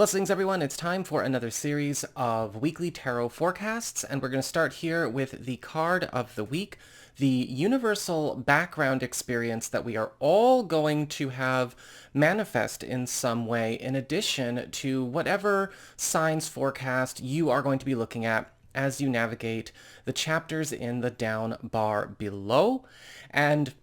Blessings, everyone. It's time for another series of weekly tarot forecasts, and we're going to start here with the card of the week, the universal background experience that we are all going to have manifest in some way, in addition to whatever signs forecast you are going to be looking at as you navigate the chapters in the down bar below. And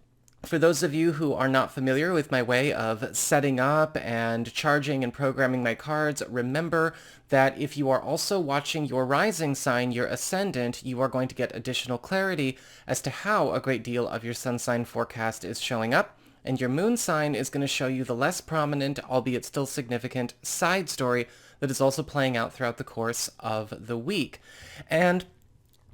for those of you who are not familiar with my way of setting up and charging and programming my cards, remember that if you are also watching your rising sign, your ascendant, you are going to get additional clarity as to how a great deal of your sun sign forecast is showing up. And your moon sign is going to show you the less prominent, albeit still significant, side story that is also playing out throughout the course of the week. And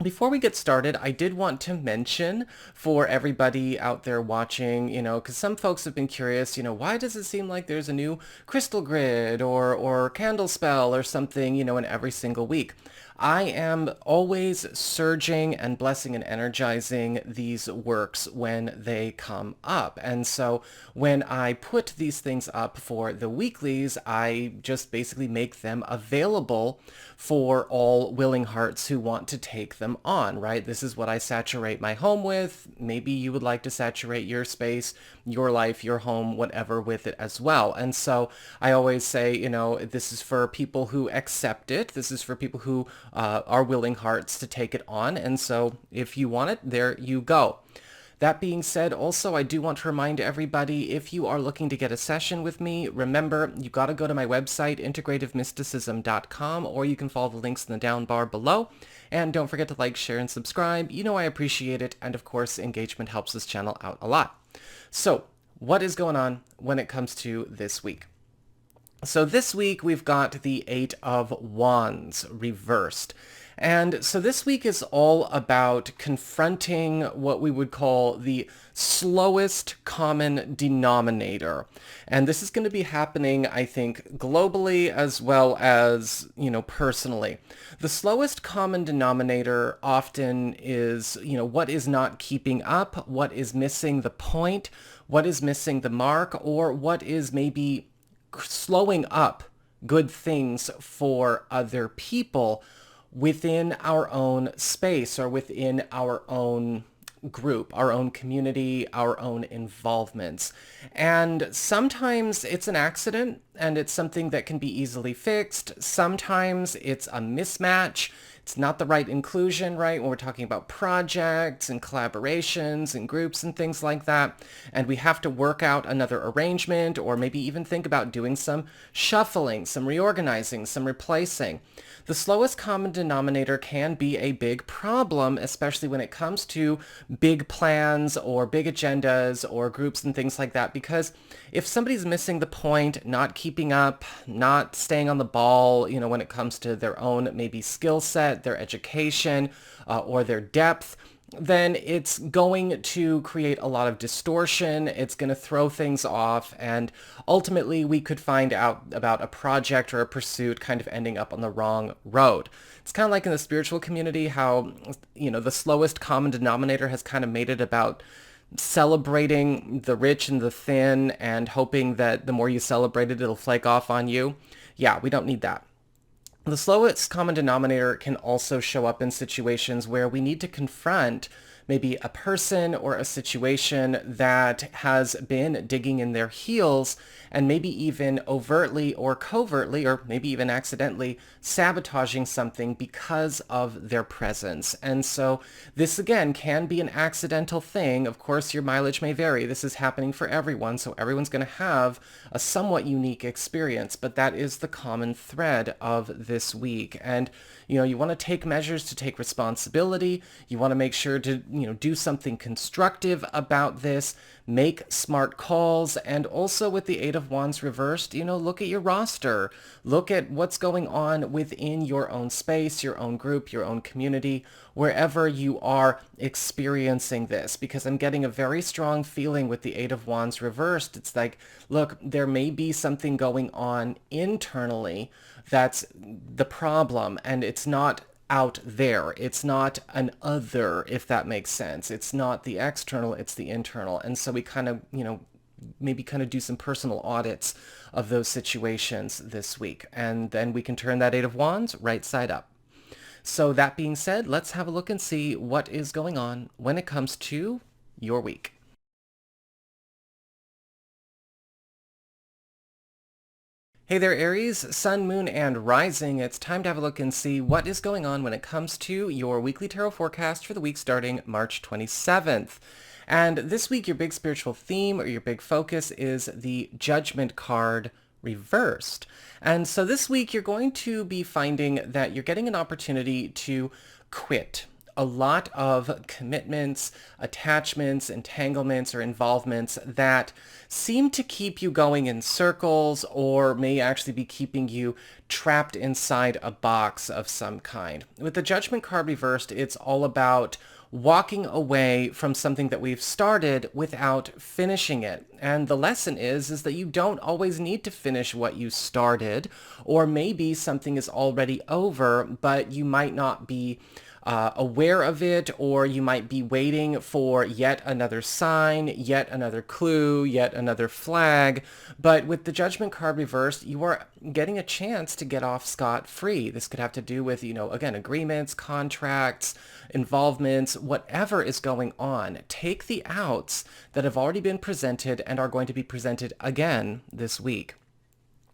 before we get started, I did want to mention for everybody out there watching, because some folks have been curious, why does it seem like there's a new crystal grid or candle spell or something, in every single week? I am always surging and blessing and energizing these works when they come up. And so when I put these things up for the weeklies, I just basically make them available for all willing hearts who want to take them on, right? This is what I saturate my home with. Maybe you would like to saturate your space, your life, your home, whatever with it as well. And so I always say, this is for people who accept it. This is for people who are willing hearts to take it on. And so if you want it, there you go. That being said, also, I do want to remind everybody, if you are looking to get a session with me, remember, you got to go to my website, integrativemysticism.com, or you can follow the links in the down bar below. And don't forget to like, share, and subscribe. I appreciate it. And of course, engagement helps this channel out a lot. So, what is going on when it comes to this week? So this week, we've got the Eight of Wands reversed. And so this week is all about confronting what we would call the slowest common denominator. And this is going to be happening, I think, globally as well as, personally. The slowest common denominator often is, what is not keeping up, what is missing the point, what is missing the mark, or what is maybe slowing up good things for other people within our own space or within our own group, our own community, our own involvements. And sometimes it's an accident and it's something that can be easily fixed. Sometimes it's a mismatch. It's not the right inclusion, right? When we're talking about projects and collaborations and groups and things like that. And we have to work out another arrangement or maybe even think about doing some shuffling, some reorganizing, some replacing. The slowest common denominator can be a big problem, especially when it comes to big plans or big agendas or groups and things like that, because if somebody's missing the point, not keeping up, not staying on the ball, when it comes to their own maybe skill set, their education, or their depth, then it's going to create a lot of distortion. It's going to throw things off. And ultimately, we could find out about a project or a pursuit kind of ending up on the wrong road. It's kind of like in the spiritual community, how, the slowest common denominator has kind of made it about celebrating the rich and the thin and hoping that the more you celebrate it, it'll flake off on you. Yeah, we don't need that. The slowest common denominator can also show up in situations where we need to confront maybe a person or a situation that has been digging in their heels and maybe even overtly or covertly or maybe even accidentally sabotaging something because of their presence. And so this again can be an accidental thing. Of course, your mileage may vary. This is happening for everyone, so everyone's going to have a somewhat unique experience, but that is the common thread of this week. And you want to take measures to take responsibility. You want to make sure to, do something constructive about this, make smart calls, and also with the Eight of Wands reversed, look at your roster. Look at what's going on within your own space, your own group, your own community, wherever you are experiencing this, because I'm getting a very strong feeling with the Eight of Wands reversed. It's like, look, there may be something going on internally that's the problem, and it's not out there. It's not an other, if that makes sense. It's not the external, it's the internal. And so we kind of, maybe kind of do some personal audits of those situations this week. And then we can turn that Eight of Wands right side up. So that being said, let's have a look and see what is going on when it comes to your week. Hey there, Aries, Sun, Moon, and Rising. It's time to have a look and see what is going on when it comes to your weekly tarot forecast for the week starting March 27th. And this week, your big spiritual theme or your big focus is the Judgment card reversed. And so this week, you're going to be finding that you're getting an opportunity to quit a lot of commitments, attachments, entanglements, or involvements that seem to keep you going in circles or may actually be keeping you trapped inside a box of some kind. With the Judgment card reversed, it's all about walking away from something that we've started without finishing it. And the lesson is that you don't always need to finish what you started, or maybe something is already over, but you might not be aware of it, or you might be waiting for yet another sign, yet another clue, yet another flag. But with the Judgment card reversed, you are getting a chance to get off scot-free. This could have to do with, again, agreements, contracts, involvements, whatever is going on. Take the outs that have already been presented and are going to be presented again this week.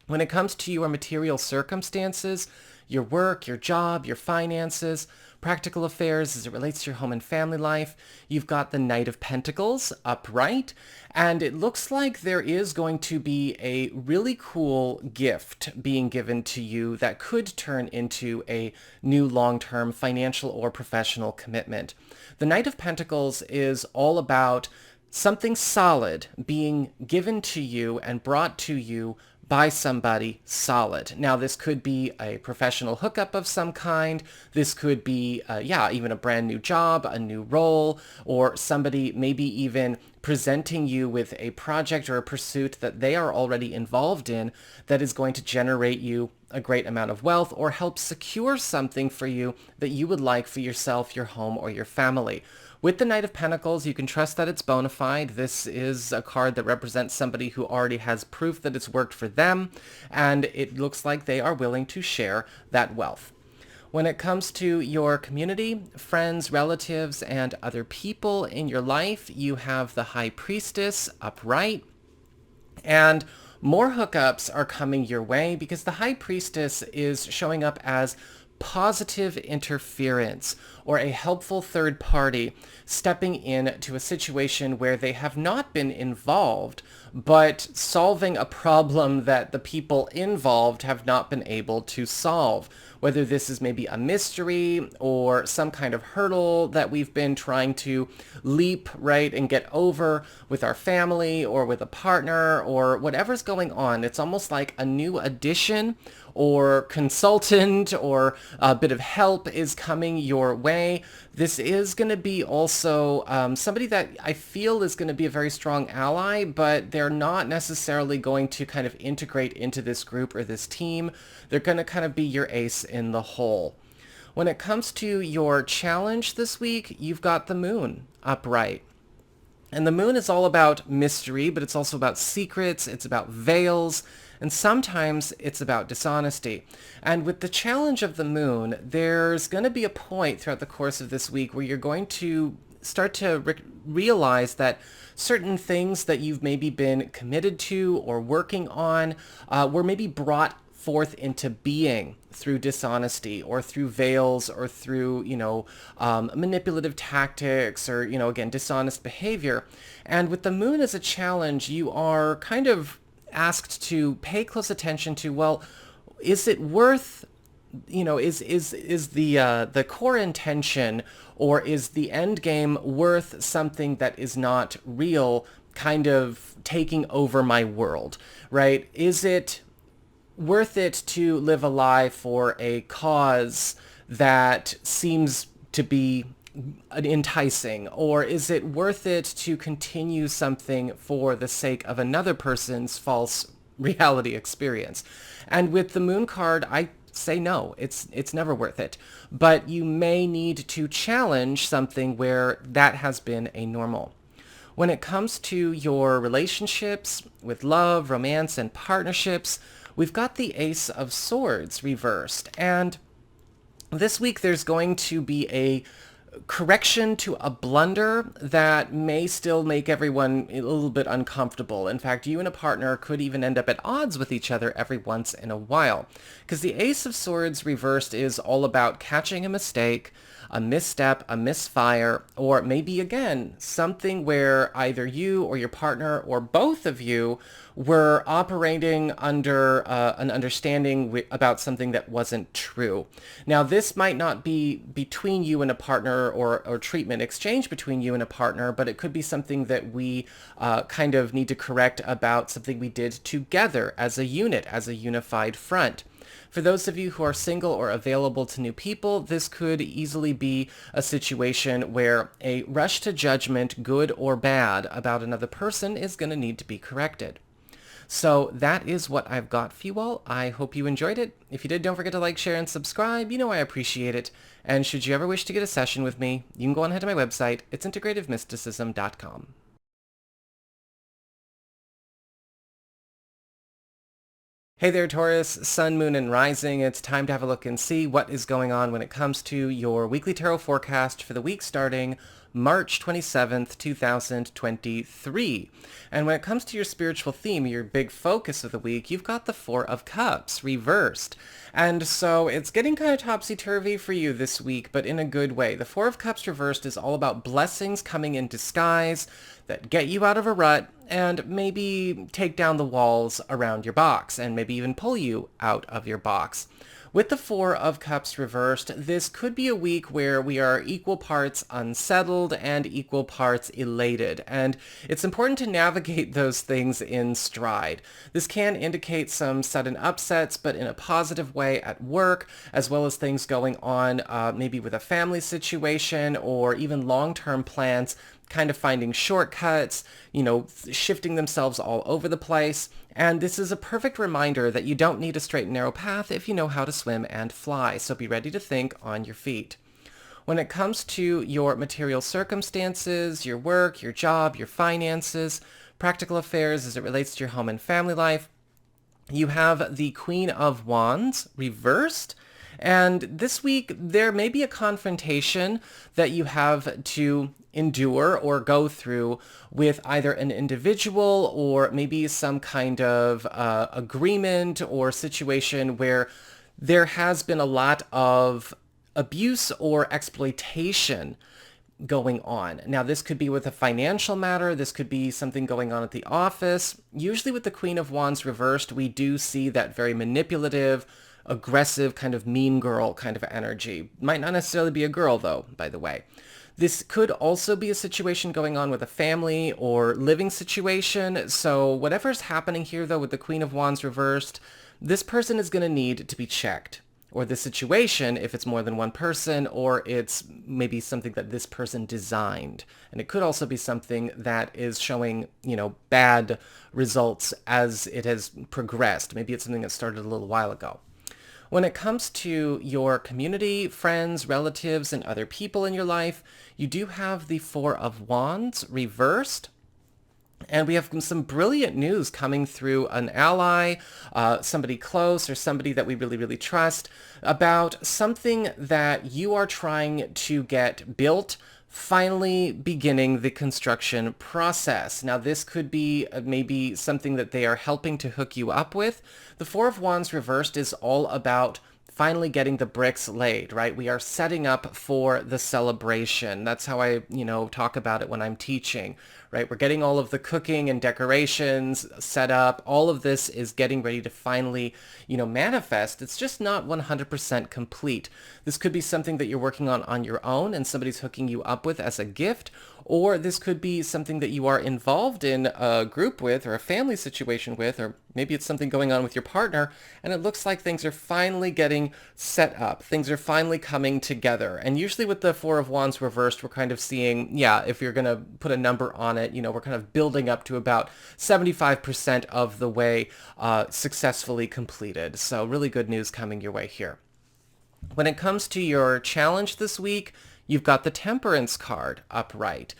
When it comes to your material circumstances, your work, your job, your finances, practical affairs as it relates to your home and family life, you've got the Knight of Pentacles upright, and it looks like there is going to be a really cool gift being given to you that could turn into a new long-term financial or professional commitment. The Knight of Pentacles is all about something solid being given to you and brought to you by somebody solid. Now, this could be a professional hookup of some kind. This could be, even a brand new job, a new role, or somebody maybe even presenting you with a project or a pursuit that they are already involved in that is going to generate you a great amount of wealth or help secure something for you that you would like for yourself, your home, or your family. With the Knight of Pentacles, you can trust that it's bona fide. This is a card that represents somebody who already has proof that it's worked for them, and it looks like they are willing to share that wealth. When it comes to your community, friends, relatives, and other people in your life, you have the High Priestess upright, and more hookups are coming your way because the High Priestess is showing up as positive interference or a helpful third party stepping in to a situation where they have not been involved, but solving a problem that the people involved have not been able to solve. Whether this is maybe a mystery or some kind of hurdle that we've been trying to leap, right, and get over with our family or with a partner or whatever's going on. It's almost like a new addition or consultant or a bit of help is coming your way. This is going to be also somebody that I feel is going to be a very strong ally, but they're not necessarily going to kind of integrate into this group or this team. They're going to kind of be your ace in the hole. When it comes to your challenge this week, you've got the Moon upright. And the Moon is all about mystery, but it's also about secrets, it's about veils, and sometimes it's about dishonesty. And with the challenge of the Moon, there's going to be a point throughout the course of this week where you're going to start to realize that certain things that you've maybe been committed to or working on were maybe brought forth into being through dishonesty or through veils or through, manipulative tactics or, again, dishonest behavior. And with the Moon as a challenge, you are kind of asked to pay close attention to, well, is it worth, is the core intention or is the end game worth something that is not real kind of taking over my world, right? Is it worth it to live a lie for a cause that seems to be enticing, or is it worth it to continue something for the sake of another person's false reality experience? And with the Moon card, I say no, it's never worth it. But you may need to challenge something where that has been a normal. When it comes to your relationships with love, romance, and partnerships, we've got the Ace of Swords reversed. And this week there's going to be a correction to a blunder that may still make everyone a little bit uncomfortable. In fact, you and a partner could even end up at odds with each other every once in a while. Because the Ace of Swords reversed is all about catching a mistake, a misstep, a misfire, or maybe again, something where either you or your partner or both of you were operating under an understanding about something that wasn't true. Now, this might not be between you and a partner or treatment exchange between you and a partner, but it could be something that we kind of need to correct about something we did together as a unit, as a unified front. For those of you who are single or available to new people, this could easily be a situation where a rush to judgment, good or bad, about another person is going to need to be corrected. So that is what I've got for you all. I hope you enjoyed it. If you did, don't forget to like, share, and subscribe. You know I appreciate it. And should you ever wish to get a session with me, you can go on ahead to my website. It's integrativemysticism.com. Hey there, Taurus, Sun, Moon, and Rising. It's time to have a look and see what is going on when it comes to your weekly tarot forecast for the week starting March 27th, 2023. And when it comes to your spiritual theme, your big focus of the week, you've got the Four of Cups reversed. And so it's getting kind of topsy-turvy for you this week, but in a good way. The Four of Cups reversed is all about blessings coming in disguise that get you out of a rut and maybe take down the walls around your box and maybe even pull you out of your box. With the Four of Cups reversed, this could be a week where we are equal parts unsettled and equal parts elated, and it's important to navigate those things in stride. This can indicate some sudden upsets, but in a positive way at work, as well as things going on maybe with a family situation or even long-term plans, kind of finding shortcuts, shifting themselves all over the place. And this is a perfect reminder that you don't need a straight and narrow path if you know how to swim and fly. So be ready to think on your feet. When it comes to your material circumstances, your work, your job, your finances, practical affairs as it relates to your home and family life, you have the Queen of Wands reversed. And this week, there may be a confrontation that you have to endure or go through with either an individual or maybe some kind of agreement or situation where there has been a lot of abuse or exploitation going on. Now, this could be with a financial matter. This could be something going on at the office. Usually with the Queen of Wands reversed, we do see that very manipulative, aggressive, kind of mean girl kind of energy. Might not necessarily be a girl, though, by the way. This could also be a situation going on with a family or living situation. So whatever's happening here, though, with the Queen of Wands reversed, this person is going to need to be checked. Or the situation, if it's more than one person, or it's maybe something that this person designed. And it could also be something that is showing, bad results as it has progressed. Maybe it's something that started a little while ago. When it comes to your community, friends, relatives, and other people in your life, you do have the Four of Wands reversed. And we have some brilliant news coming through an ally, somebody close or somebody that we really, really trust, about something that you are trying to get built, finally beginning the construction process. Now, this could be maybe something that they are helping to hook you up with. The Four of Wands reversed is all about finally getting the bricks laid, right? We are setting up for the celebration. That's how I, talk about it when I'm teaching, right? We're getting all of the cooking and decorations set up. All of this is getting ready to finally, manifest. It's just not 100% complete. This could be something that you're working on your own and somebody's hooking you up with as a gift, or this could be something that you are involved in a group with or a family situation with, or maybe it's something going on with your partner, and it looks like things are finally getting set up. Things are finally coming together. And usually with the Four of Wands reversed, we're kind of seeing, if you're going to put a number on it, we're kind of building up to about 75% of the way successfully completed. So really good news coming your way here. When it comes to your challenge this week, you've got the Temperance card upright.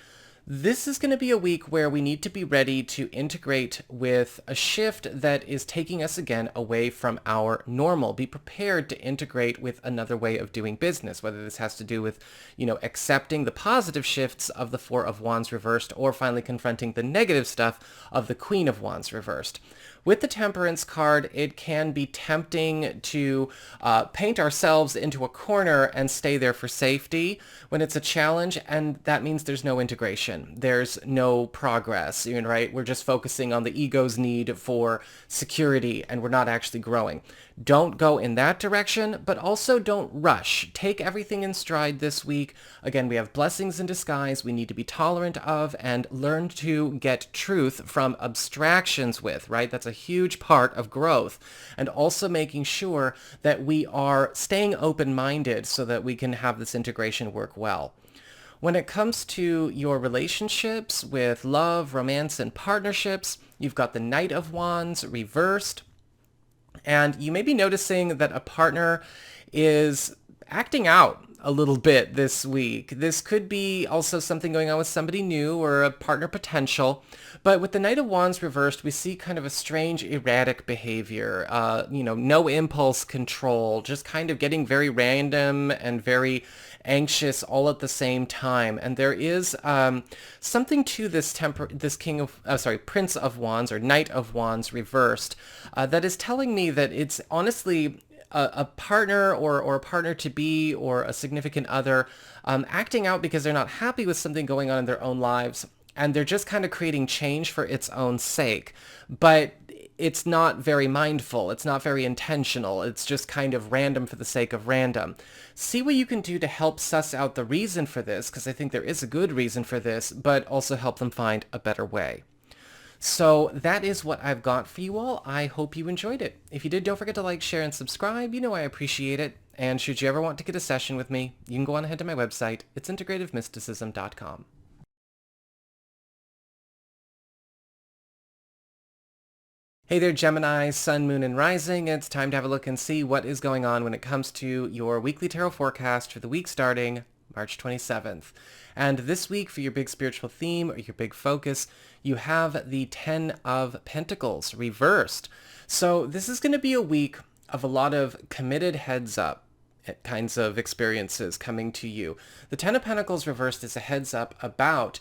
This is going to be a week where we need to be ready to integrate with a shift that is taking us again away from our normal. Be prepared to integrate with another way of doing business, whether this has to do with, accepting the positive shifts of the Four of Wands reversed or finally confronting the negative stuff of the Queen of Wands reversed. With the Temperance card, it can be tempting to paint ourselves into a corner and stay there for safety when it's a challenge, and that means there's no integration. There's no progress, right? We're just focusing on the ego's need for security, and we're not actually growing. Don't go in that direction, but also don't rush. Take everything in stride this week. Again, we have blessings in disguise we need to be tolerant of and learn to get truth from abstractions with, right? That's a huge part of growth. And also making sure that we are staying open-minded so that we can have this integration work well. When it comes to your relationships with love, romance, and partnerships, you've got the Knight of Wands reversed. And you may be noticing that a partner is acting out a little bit this week. This could be also something going on with somebody new or a partner potential. But with the Knight of Wands reversed, we see kind of a strange erratic behavior, no impulse control, just kind of getting very random and very anxious all at the same time. And there is something to this Prince of Wands or Knight of Wands reversed that is telling me that it's honestly a partner or a partner to be or a significant other acting out because they're not happy with something going on in their own lives, and they're just kind of creating change for its own sake. But it's not very mindful. It's not very intentional. It's just kind of random for the sake of random. See what you can do to help suss out the reason for this, because I think there is a good reason for this, but also help them find a better way. So that is what I've got for you all. I hope you enjoyed it. If you did, don't forget to like, share, and subscribe. I appreciate it. And should you ever want to get a session with me, you can go on ahead to my website. It's integrativemysticism.com. Hey there, Gemini, Sun, Moon, and Rising. It's time to have a look and see what is going on when it comes to your weekly tarot forecast for the week starting March 27th. And this week, for your big spiritual theme or your big focus, you have the Ten of Pentacles reversed. So this is going to be a week of a lot of committed heads up kinds of experiences coming to you. The Ten of Pentacles reversed is a heads up about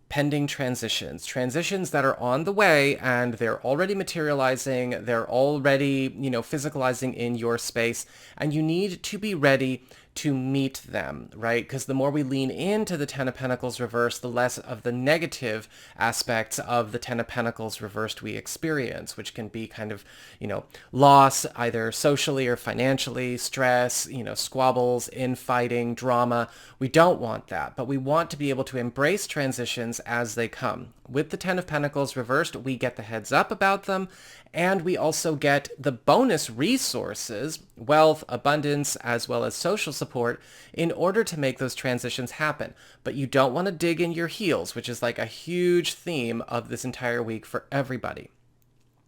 pending transitions that are on the way, and they're already materializing, they're already, physicalizing in your space, and you need to be ready to meet them, right? Because the more we lean into the Ten of Pentacles reversed, the less of the negative aspects of the Ten of Pentacles reversed we experience, which can be kind of, loss, either socially or financially, stress, squabbles, infighting, drama. We don't want that, but we want to be able to embrace transitions as they come. With the Ten of Pentacles reversed, we get the heads up about them, and we also get the bonus resources, wealth, abundance, as well as social support in order to make those transitions happen. But you don't want to dig in your heels, which is like a huge theme of this entire week for everybody.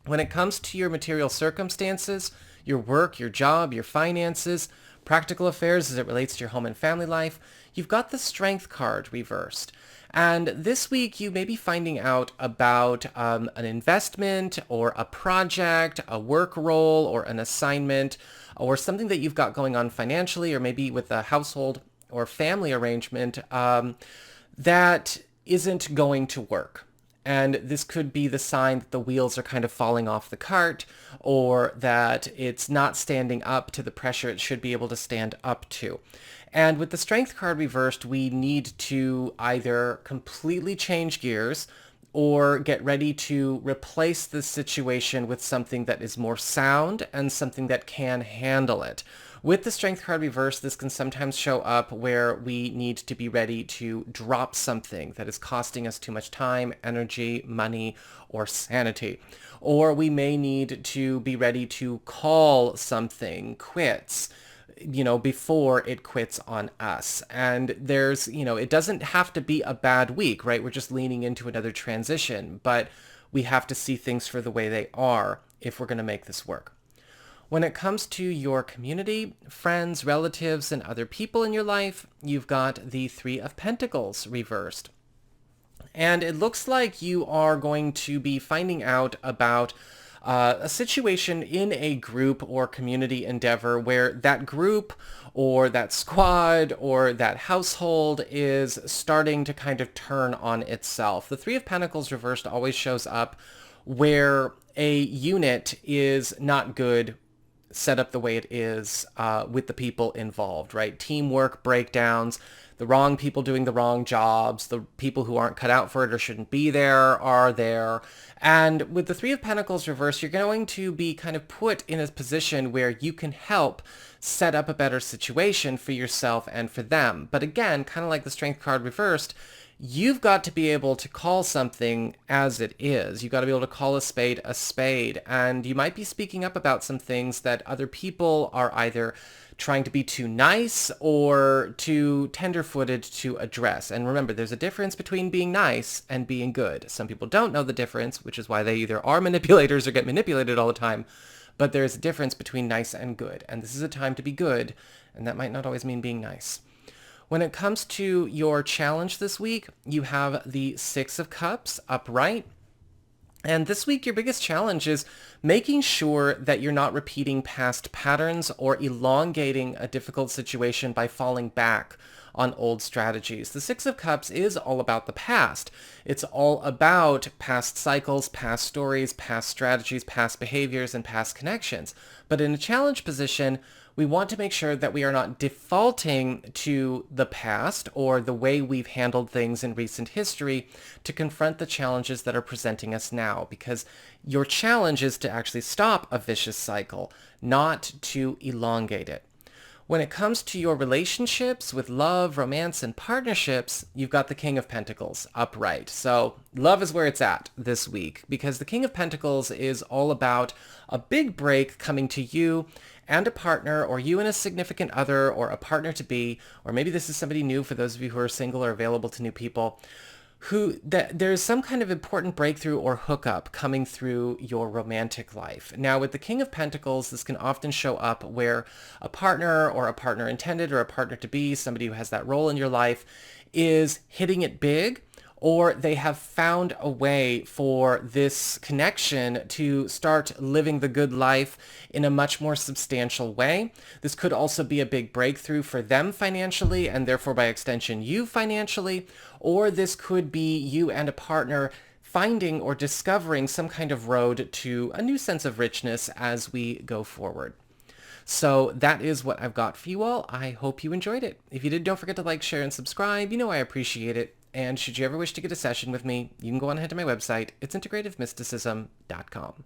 When it comes to your material circumstances, your work, your job, your finances, practical affairs as it relates to your home and family life, you've got the Strength card reversed. And this week you may be finding out about an investment or a project, a work role or an assignment, or something that you've got going on financially, or maybe with a household or family arrangement that isn't going to work. And this could be the sign that the wheels are kind of falling off the cart, or that it's not standing up to the pressure it should be able to stand up to. And with the Strength card reversed, we need to either completely change gears or get ready to replace the situation with something that is more sound and something that can handle it. With the Strength card reversed, this can sometimes show up where we need to be ready to drop something that is costing us too much time, energy, money, or sanity. Or we may need to be ready to call something quits, before it quits on us. And there's, it doesn't have to be a bad week, right? We're just leaning into another transition, but we have to see things for the way they are if we're going to make this work. When it comes to your community, friends, relatives, and other people in your life, you've got the Three of Pentacles reversed. And it looks like you are going to be finding out about a situation in a group or community endeavor where that group or that squad or that household is starting to kind of turn on itself. The Three of Pentacles reversed always shows up where a unit is not good set up the way it is with the people involved, right? Teamwork breakdowns, the wrong people doing the wrong jobs, the people who aren't cut out for it or shouldn't be there are there. And with the Three of Pentacles reversed, you're going to be kind of put in a position where you can help set up a better situation for yourself and for them. But again, kind of like the Strength card reversed, you've got to be able to call something as it is. You've got to be able to call a spade, and you might be speaking up about some things that other people are either trying to be too nice or too tender-footed to address. And remember, there's a difference between being nice and being good. Some people don't know the difference, which is why they either are manipulators or get manipulated all the time. But there's a difference between nice and good. And this is a time to be good, and that might not always mean being nice. When it comes to your challenge this week, you have the Six of Cups upright. And this week, your biggest challenge is making sure that you're not repeating past patterns or elongating a difficult situation by falling back on old strategies. The Six of Cups is all about the past. It's all about past cycles, past stories, past strategies, past behaviors, and past connections. But in a challenge position, we want to make sure that we are not defaulting to the past or the way we've handled things in recent history to confront the challenges that are presenting us now, because your challenge is to actually stop a vicious cycle, not to elongate it. When it comes to your relationships with love, romance, and partnerships, you've got the King of Pentacles upright. So love is where it's at this week, because the King of Pentacles is all about a big break coming to you and a partner, or you and a significant other, or a partner-to-be, or maybe this is somebody new for those of you who are single or available to new people, there's some kind of important breakthrough or hookup coming through your romantic life. Now, with the King of Pentacles, this can often show up where a partner or a partner intended or a partner-to-be, somebody who has that role in your life, is hitting it big, or they have found a way for this connection to start living the good life in a much more substantial way. This could also be a big breakthrough for them financially, and therefore by extension you financially, or this could be you and a partner finding or discovering some kind of road to a new sense of richness as we go forward. So that is what I've got for you all. I hope you enjoyed it. If you did, don't forget to like, share, and subscribe. You know I appreciate it. And should you ever wish to get a session with me, you can go on ahead to my website. It's integrativemysticism.com.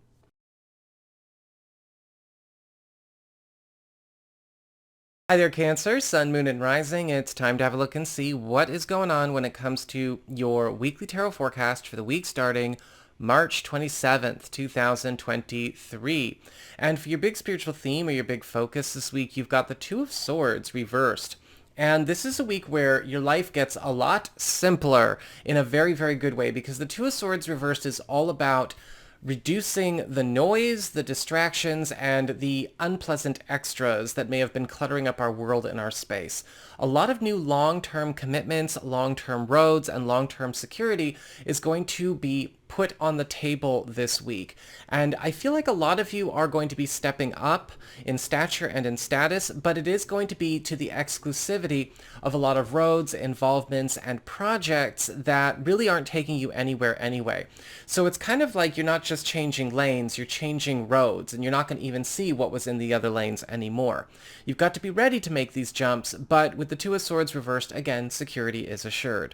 Hi there, Cancer, Sun, Moon, and Rising. It's time to have a look and see what is going on when it comes to your weekly tarot forecast for the week starting March 27th, 2023. And for your big spiritual theme or your big focus this week, you've got the Two of Swords reversed. And this is a week where your life gets a lot simpler in a very, very good way, because the Two of Swords reversed is all about reducing the noise, the distractions, and the unpleasant extras that may have been cluttering up our world and our space. A lot of new long-term commitments, long-term roads, and long-term security is going to be put on the table this week. And I feel like a lot of you are going to be stepping up in stature and in status, but it is going to be to the exclusivity of a lot of roads, involvements, and projects that really aren't taking you anywhere anyway. So it's kind of like you're not just changing lanes, you're changing roads, and you're not going to even see what was in the other lanes anymore. You've got to be ready to make these jumps, but with the Two of Swords reversed, again, security is assured.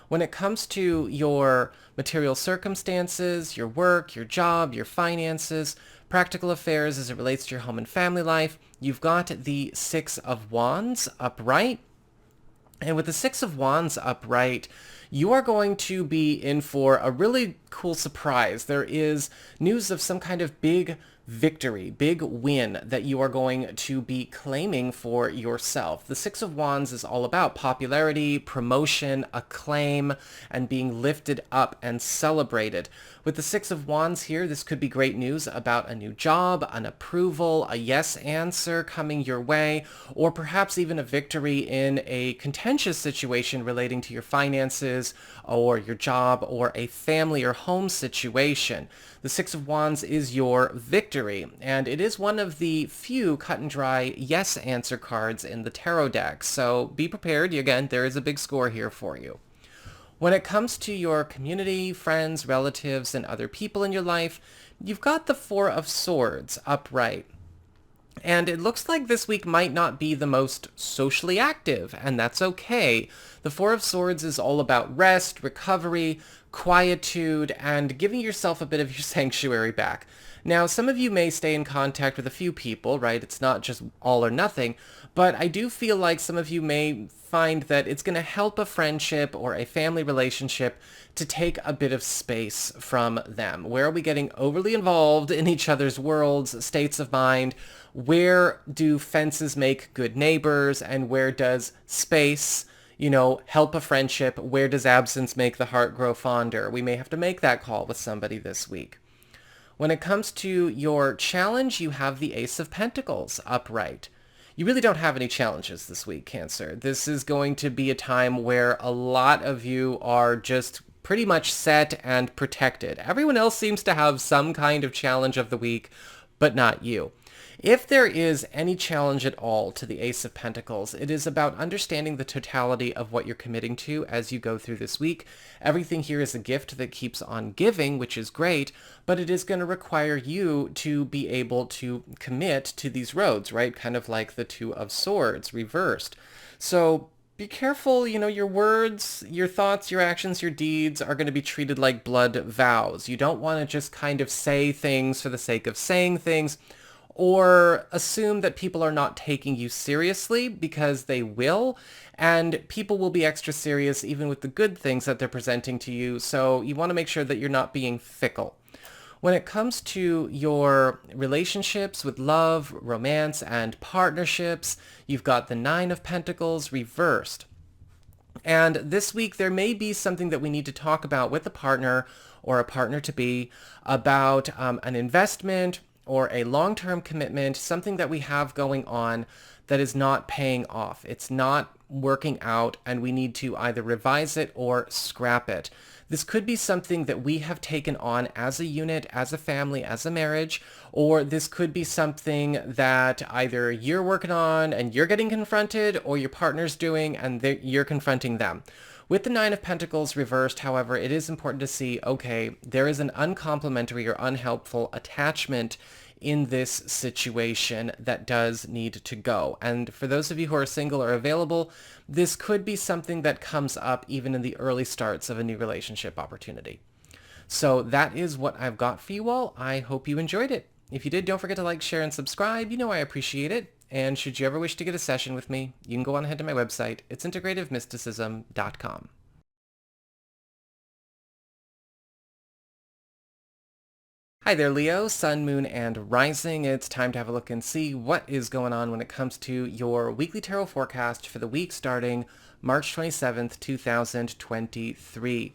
When it comes to your material circumstances, your work, your job, your finances, practical affairs as it relates to your home and family life, you've got the Six of Wands upright. And with the Six of Wands upright, you are going to be in for a really cool surprise. There is news of some kind of big victory, big win that you are going to be claiming for yourself. The Six of Wands is all about popularity, promotion, acclaim, and being lifted up and celebrated. With the Six of Wands here, this could be great news about a new job, an approval, a yes answer coming your way, or perhaps even a victory in a contentious situation relating to your finances finances or your job or a family or home situation. The Six of Wands is your victory, and it is one of the few cut and dry yes answer cards in the tarot deck. So be prepared. Again, there is a big score here for you. When it comes to your community, friends, relatives, and other people in your life, you've got the Four of Swords upright. And it looks like this week might not be the most socially active, and that's okay. The Four of Swords is all about rest, recovery, quietude, and giving yourself a bit of your sanctuary back. Now, some of you may stay in contact with a few people, right? It's not just all or nothing, but I do feel like some of you may find that it's going to help a friendship or a family relationship to take a bit of space from them. Where are we getting overly involved in each other's worlds, states of mind? Where do fences make good neighbors, and where does space, help a friendship? Where does absence make the heart grow fonder? We may have to make that call with somebody this week. When it comes to your challenge, you have the Ace of Pentacles upright. You really don't have any challenges this week, Cancer. This is going to be a time where a lot of you are just pretty much set and protected. Everyone else seems to have some kind of challenge of the week, but not you. If there is any challenge at all to the Ace of Pentacles, it is about understanding the totality of what you're committing to as you go through this week. Everything here is a gift that keeps on giving, which is great, but it is going to require you to be able to commit to these roads, right? Kind of like the Two of Swords reversed. So be careful, your words, your thoughts, your actions, your deeds are going to be treated like blood vows. You don't want to just kind of say things for the sake of saying things, or assume that people are not taking you seriously, because they will, and people will be extra serious even with the good things that they're presenting to you, so you want to make sure that you're not being fickle. When it comes to your relationships with love, romance, and partnerships, you've got the Nine of Pentacles reversed. And this week there may be something that we need to talk about with a partner or a partner-to-be about an investment or a long-term commitment, something that we have going on that is not paying off. It's not working out, and we need to either revise it or scrap it. This could be something that we have taken on as a unit, as a family, as a marriage, or this could be something that either you're working on and you're getting confronted, or your partner's doing and you're confronting them. With the Nine of Pentacles reversed, however, it is important to see, okay, there is an uncomplimentary or unhelpful attachment in this situation that does need to go. And for those of you who are single or available, this could be something that comes up even in the early starts of a new relationship opportunity. So that is what I've got for you all. I hope you enjoyed it. If you did, don't forget to like, share, and subscribe. I appreciate it. And should you ever wish to get a session with me, you can go on ahead to my website. It's integrativemysticism.com. Hi there, Leo, Sun, Moon, and Rising. It's time to have a look and see what is going on when it comes to your weekly tarot forecast for the week starting March 27th, 2023.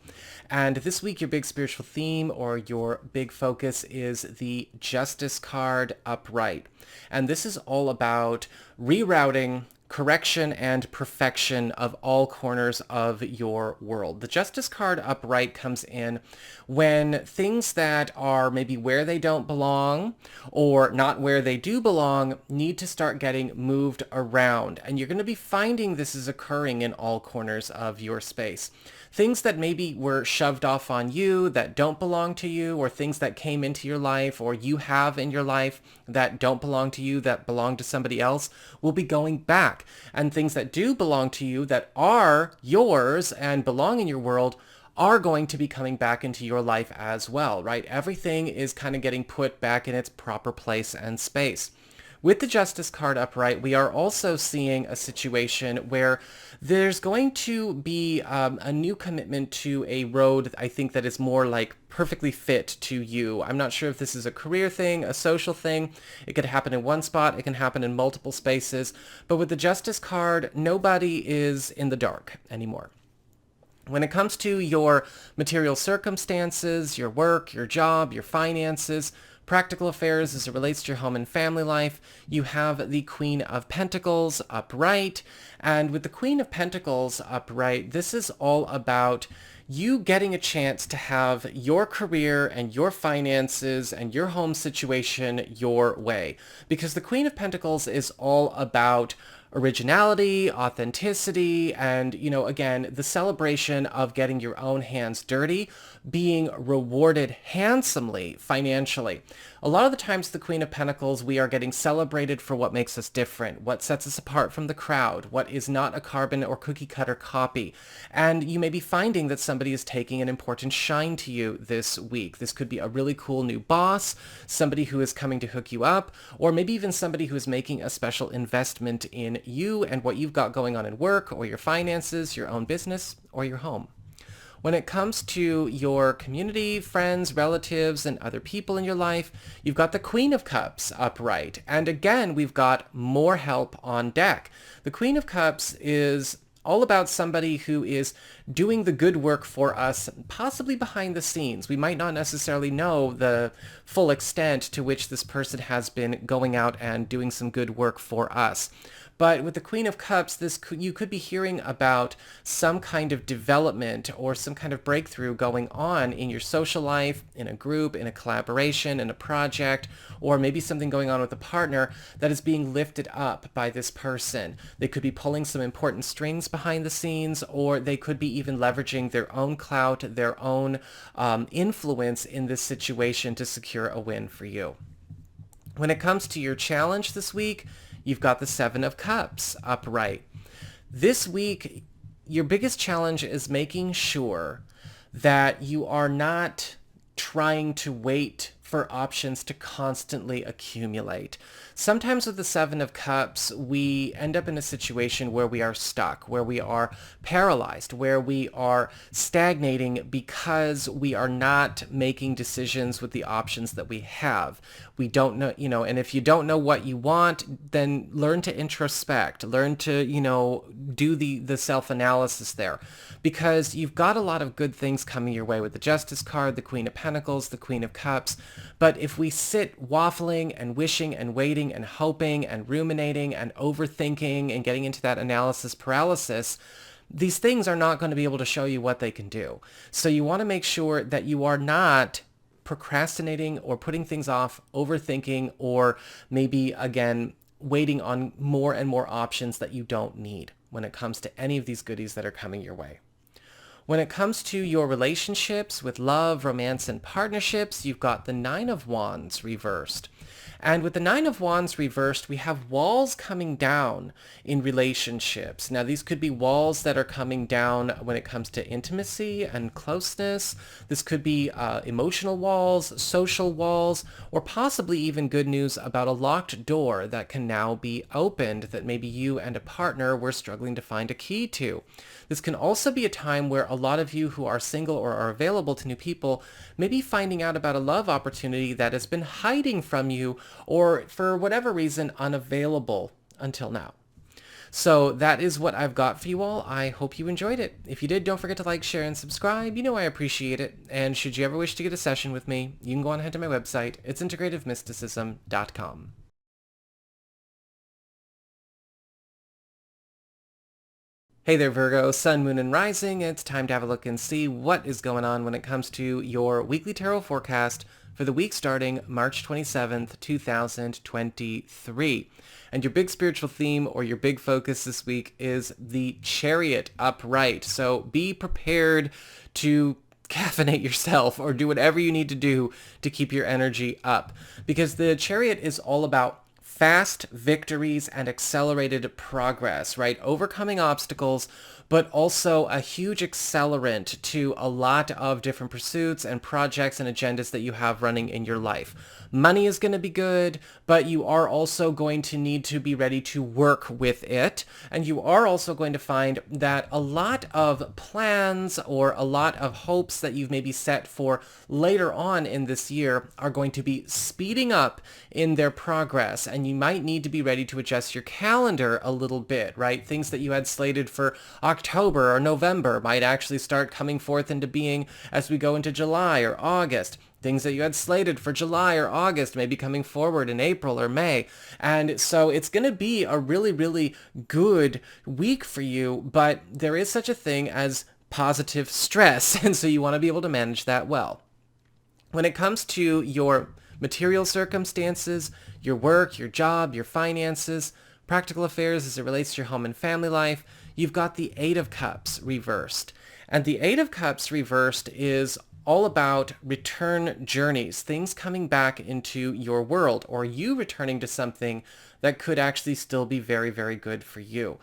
And this week, your big spiritual theme or your big focus is the Justice card upright. And this is all about rerouting, correction, and perfection of all corners of your world. The Justice card upright comes in when things that are maybe where they don't belong or not where they do belong need to start getting moved around. And you're going to be finding this is occurring in all corners of your space. Things that maybe were shoved off on you that don't belong to you, or things that came into your life or you have in your life that don't belong to you, that belong to somebody else, will be going back. And things that do belong to you, that are yours and belong in your world, are going to be coming back into your life as well, right? Everything is kind of getting put back in its proper place and space. With the Justice card upright, we are also seeing a situation where there's going to be a new commitment to a road, I think, that is more like perfectly fit to you. I'm not sure if this is a career thing, a social thing. It could happen in one spot. It can happen in multiple spaces. But with the Justice card, nobody is in the dark anymore. When it comes to your material circumstances, your work, your job, your finances, practical affairs as it relates to your home and family life. You have the Queen of Pentacles upright. And with the Queen of Pentacles upright, this is all about you getting a chance to have your career and your finances and your home situation your way. Because the Queen of Pentacles is all about originality, authenticity, and, again, the celebration of getting your own hands dirty, being rewarded handsomely financially. A lot of the times, the Queen of Pentacles, we are getting celebrated for what makes us different, what sets us apart from the crowd, what is not a carbon or cookie cutter copy. And you may be finding that somebody is taking an important shine to you this week. This could be a really cool new boss, somebody who is coming to hook you up, or maybe even somebody who is making a special investment in you and what you've got going on in work or your finances, your own business, or your home. When it comes to your community, friends, relatives, and other people in your life, you've got the Queen of Cups upright. And again, we've got more help on deck. The Queen of Cups is all about somebody who is doing the good work for us, possibly behind the scenes. We might not necessarily know the full extent to which this person has been going out and doing some good work for us. But with the Queen of Cups, you could be hearing about some kind of development or some kind of breakthrough going on in your social life, in a group, in a collaboration, in a project, or maybe something going on with a partner that is being lifted up by this person. They could be pulling some important strings behind the scenes, or they could be even leveraging their own clout, their own influence in this situation to secure a win for you. When it comes to your challenge this week, you've got the Seven of Cups upright. This week, your biggest challenge is making sure that you are not trying to wait for options to constantly accumulate. Sometimes with the Seven of Cups, we end up in a situation where we are stuck, where we are paralyzed, where we are stagnating because we are not making decisions with the options that we have. We don't know, and if you don't know what you want, then learn to introspect, learn to, do the self-analysis there, because you've got a lot of good things coming your way with the Justice card, the Queen of Pentacles, the Queen of Cups. But if we sit waffling and wishing and waiting and hoping and ruminating and overthinking and getting into that analysis paralysis, these things are not going to be able to show you what they can do. So you want to make sure that you are not procrastinating or putting things off, overthinking, or maybe, again, waiting on more and more options that you don't need when it comes to any of these goodies that are coming your way. When it comes to your relationships with love, romance, and partnerships, you've got the Nine of Wands reversed. And with the Nine of Wands reversed, we have walls coming down in relationships. Now, these could be walls that are coming down when it comes to intimacy and closeness. This could be emotional walls, social walls, or possibly even good news about a locked door that can now be opened that maybe you and a partner were struggling to find a key to. This can also be a time where a lot of you who are single or are available to new people may be finding out about a love opportunity that has been hiding from you or, for whatever reason, unavailable until now. So that is what I've got for you all. I hope you enjoyed it. If you did, don't forget to like, share, and subscribe. You know I appreciate it. And should you ever wish to get a session with me, you can go on ahead to my website. It's integrativemysticism.com. Hey there, Virgo, Sun, Moon, and Rising. It's time to have a look and see what is going on when it comes to your weekly tarot forecast for the week starting March 27th, 2023. And your big spiritual theme or your big focus this week is the Chariot upright. So be prepared to caffeinate yourself or do whatever you need to do to keep your energy up, because the Chariot is all about fast victories and accelerated progress, right? Overcoming obstacles, but also a huge accelerant to a lot of different pursuits and projects and agendas that you have running in your life. Money is going to be good, but you are also going to need to be ready to work with it. And you are also going to find that a lot of plans or a lot of hopes that you've maybe set for later on in this year are going to be speeding up in their progress. And you might need to be ready to adjust your calendar a little bit, right? Things that you had slated for October or November might actually start coming forth into being as we go into July or August. things that you had slated for July or August maybe coming forward in April or May. And so it's going to be a really, really good week for you, but there is such a thing as positive stress, and so you want to be able to manage that well. When it comes to your material circumstances, your work, your job, your finances, practical affairs as it relates to your home and family life, you've got the Eight of Cups reversed. And the Eight of Cups reversed is all about return journeys, things coming back into your world, or you returning to something that could actually still be very, very good for you.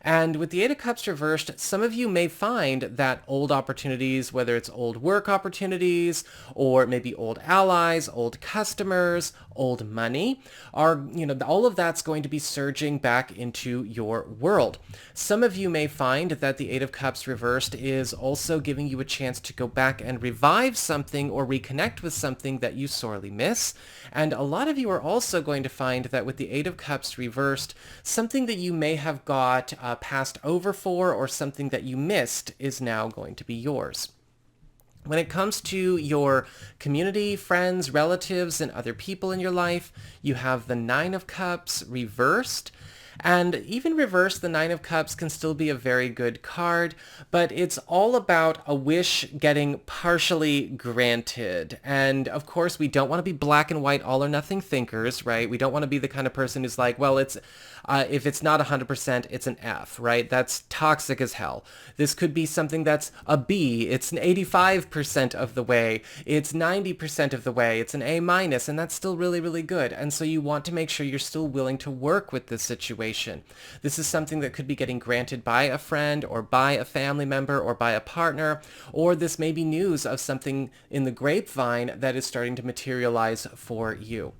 And with the Eight of Cups reversed, some of you may find that old opportunities, whether it's old work opportunities or maybe old allies, old customers, old money, are, all of that's going to be surging back into your world. Some of you may find that the Eight of Cups reversed is also giving you a chance to go back and revive something or reconnect with something that you sorely miss. And a lot of you are also going to find that with the Eight of Cups reversed, something that you may have got passed over for or something that you missed is now going to be yours. When it comes to your community, friends, relatives, and other people in your life, you have the Nine of Cups reversed. And even reversed, the Nine of Cups can still be a very good card, but it's all about a wish getting partially granted. And of course, we don't want to be black and white, all or nothing thinkers, right? We don't want to be the kind of person who's like, well, it's if it's not 100%, it's an F, right? That's toxic as hell. This could be something that's a B. It's an 85% of the way. It's 90% of the way. It's an A minus, and that's still really, really good. And so you want to make sure you're still willing to work with this situation. This is something that could be getting granted by a friend or by a family member or by a partner, or this may be news of something in the grapevine that is starting to materialize for you.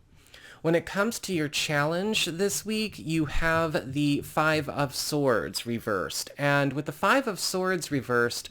When it comes to your challenge this week, you have the Five of Swords reversed. And with the Five of Swords reversed,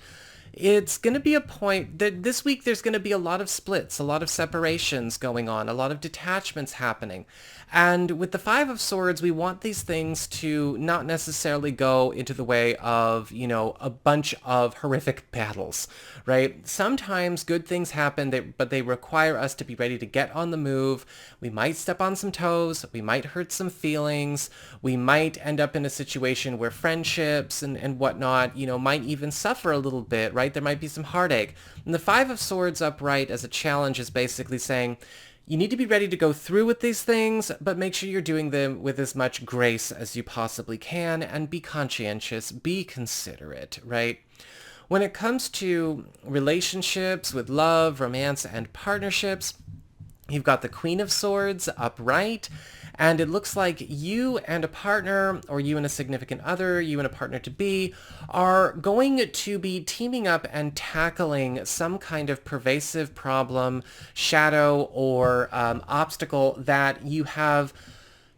it's going to be a point that this week there's going to be a lot of splits, a lot of separations going on, a lot of detachments happening. And with the Five of Swords, we want these things to not necessarily go into the way of, a bunch of horrific battles, right? Sometimes good things happen, but they require us to be ready to get on the move. We might step on some toes. We might hurt some feelings. We might end up in a situation where friendships and whatnot, might even suffer a little bit, right? There might be some heartache. And the Five of Swords upright as a challenge is basically saying, you need to be ready to go through with these things, but make sure you're doing them with as much grace as you possibly can, and be conscientious, be considerate, right? When it comes to relationships with love, romance, and partnerships, you've got the Queen of Swords upright, and it looks like you and a partner, or you and a significant other, you and a partner-to-be, are going to be teaming up and tackling some kind of pervasive problem, shadow, or obstacle that you have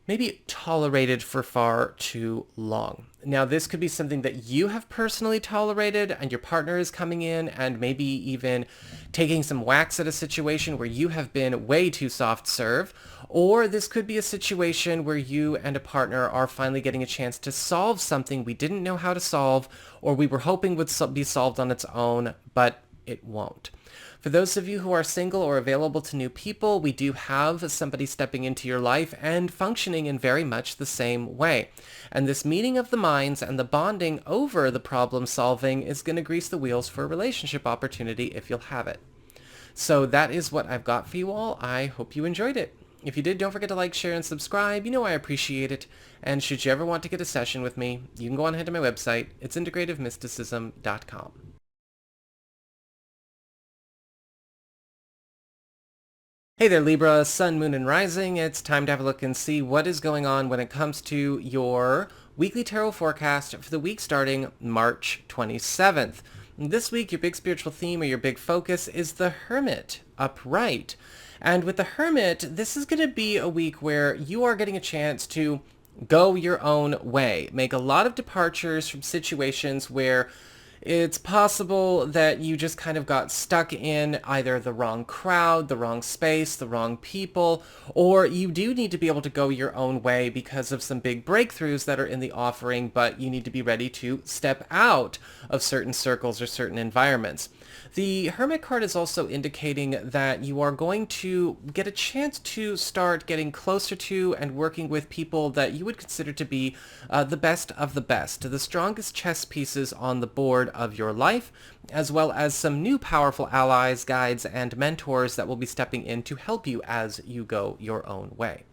maybe tolerated for far too long. Now, this could be something that you have personally tolerated and your partner is coming in and maybe even taking some whacks at a situation where you have been way too soft serve. Or this could be a situation where you and a partner are finally getting a chance to solve something we didn't know how to solve, or we were hoping would be solved on its own, but it won't. For those of you who are single or available to new people, we do have somebody stepping into your life and functioning in very much the same way. And this meeting of the minds and the bonding over the problem solving is going to grease the wheels for a relationship opportunity if you'll have it. So that is what I've got for you all. I hope you enjoyed it. If you did, don't forget to like, share, and subscribe. You know I appreciate it. And should you ever want to get a session with me, you can go on ahead to my website. It's integrativemysticism.com. Hey there, Libra, Sun, Moon, and Rising. It's time to have a look and see what is going on when it comes to your weekly tarot forecast for the week starting March 27th. This week, your big spiritual theme or your big focus is the Hermit upright. And with the Hermit, this is going to be a week where you are getting a chance to go your own way, make a lot of departures from situations where It's possible that you just kind of got stuck in either the wrong crowd, the wrong space, the wrong people, or you do need to be able to go your own way because of some big breakthroughs that are in the offering, but you need to be ready to step out of certain circles or certain environments. The Hermit card is also indicating that you are going to get a chance to start getting closer to and working with people that you would consider to be the best of the best, the strongest chess pieces on the board of your life, as well as some new powerful allies, guides, and mentors that will be stepping in to help you as you go your own way.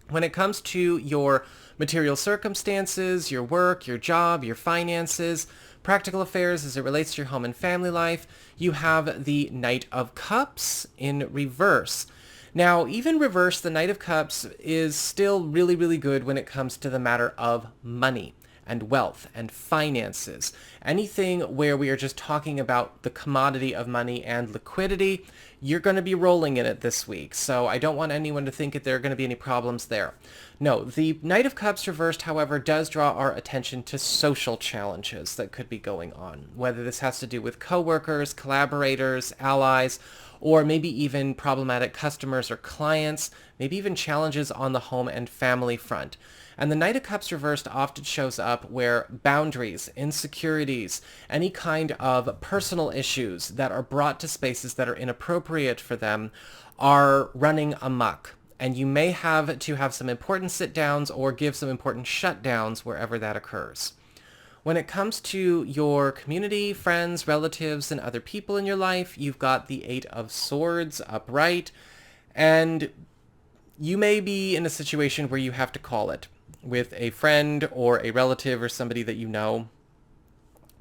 When it comes to your material circumstances, your work, your job, your finances, practical affairs as it relates to your home and family life, you have the Knight of Cups in reverse. Now, even reverse, the Knight of Cups is still really, really good when it comes to the matter of money and wealth and finances. Anything where we are just talking about the commodity of money and liquidity, you're going to be rolling in it this week. So I don't want anyone to think that there are going to be any problems there. No, the Knight of Cups reversed, however, does draw our attention to social challenges that could be going on, whether this has to do with coworkers, collaborators, allies, or maybe even problematic customers or clients, maybe even challenges on the home and family front. And the Knight of Cups reversed often shows up where boundaries, insecurities, any kind of personal issues that are brought to spaces that are inappropriate for them are running amok. And you may have to have some important sit-downs or give some important shutdowns wherever that occurs. When it comes to your community, friends, relatives, and other people in your life, you've got the Eight of Swords upright, and you may be in a situation where you have to call it with a friend or a relative or somebody that you know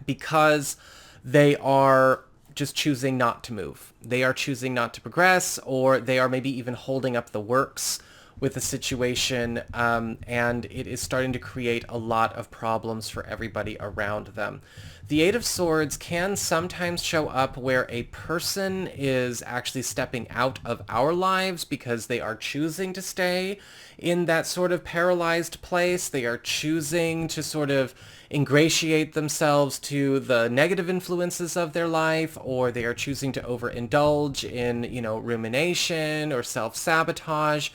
because they are just choosing not to move. They are choosing not to progress, or they are maybe even holding up the works with the situation, and it is starting to create a lot of problems for everybody around them. The Eight of Swords can sometimes show up where a person is actually stepping out of our lives because they are choosing to stay in that sort of paralyzed place. They are choosing to sort of ingratiate themselves to the negative influences of their life, or they are choosing to overindulge in, rumination or self-sabotage.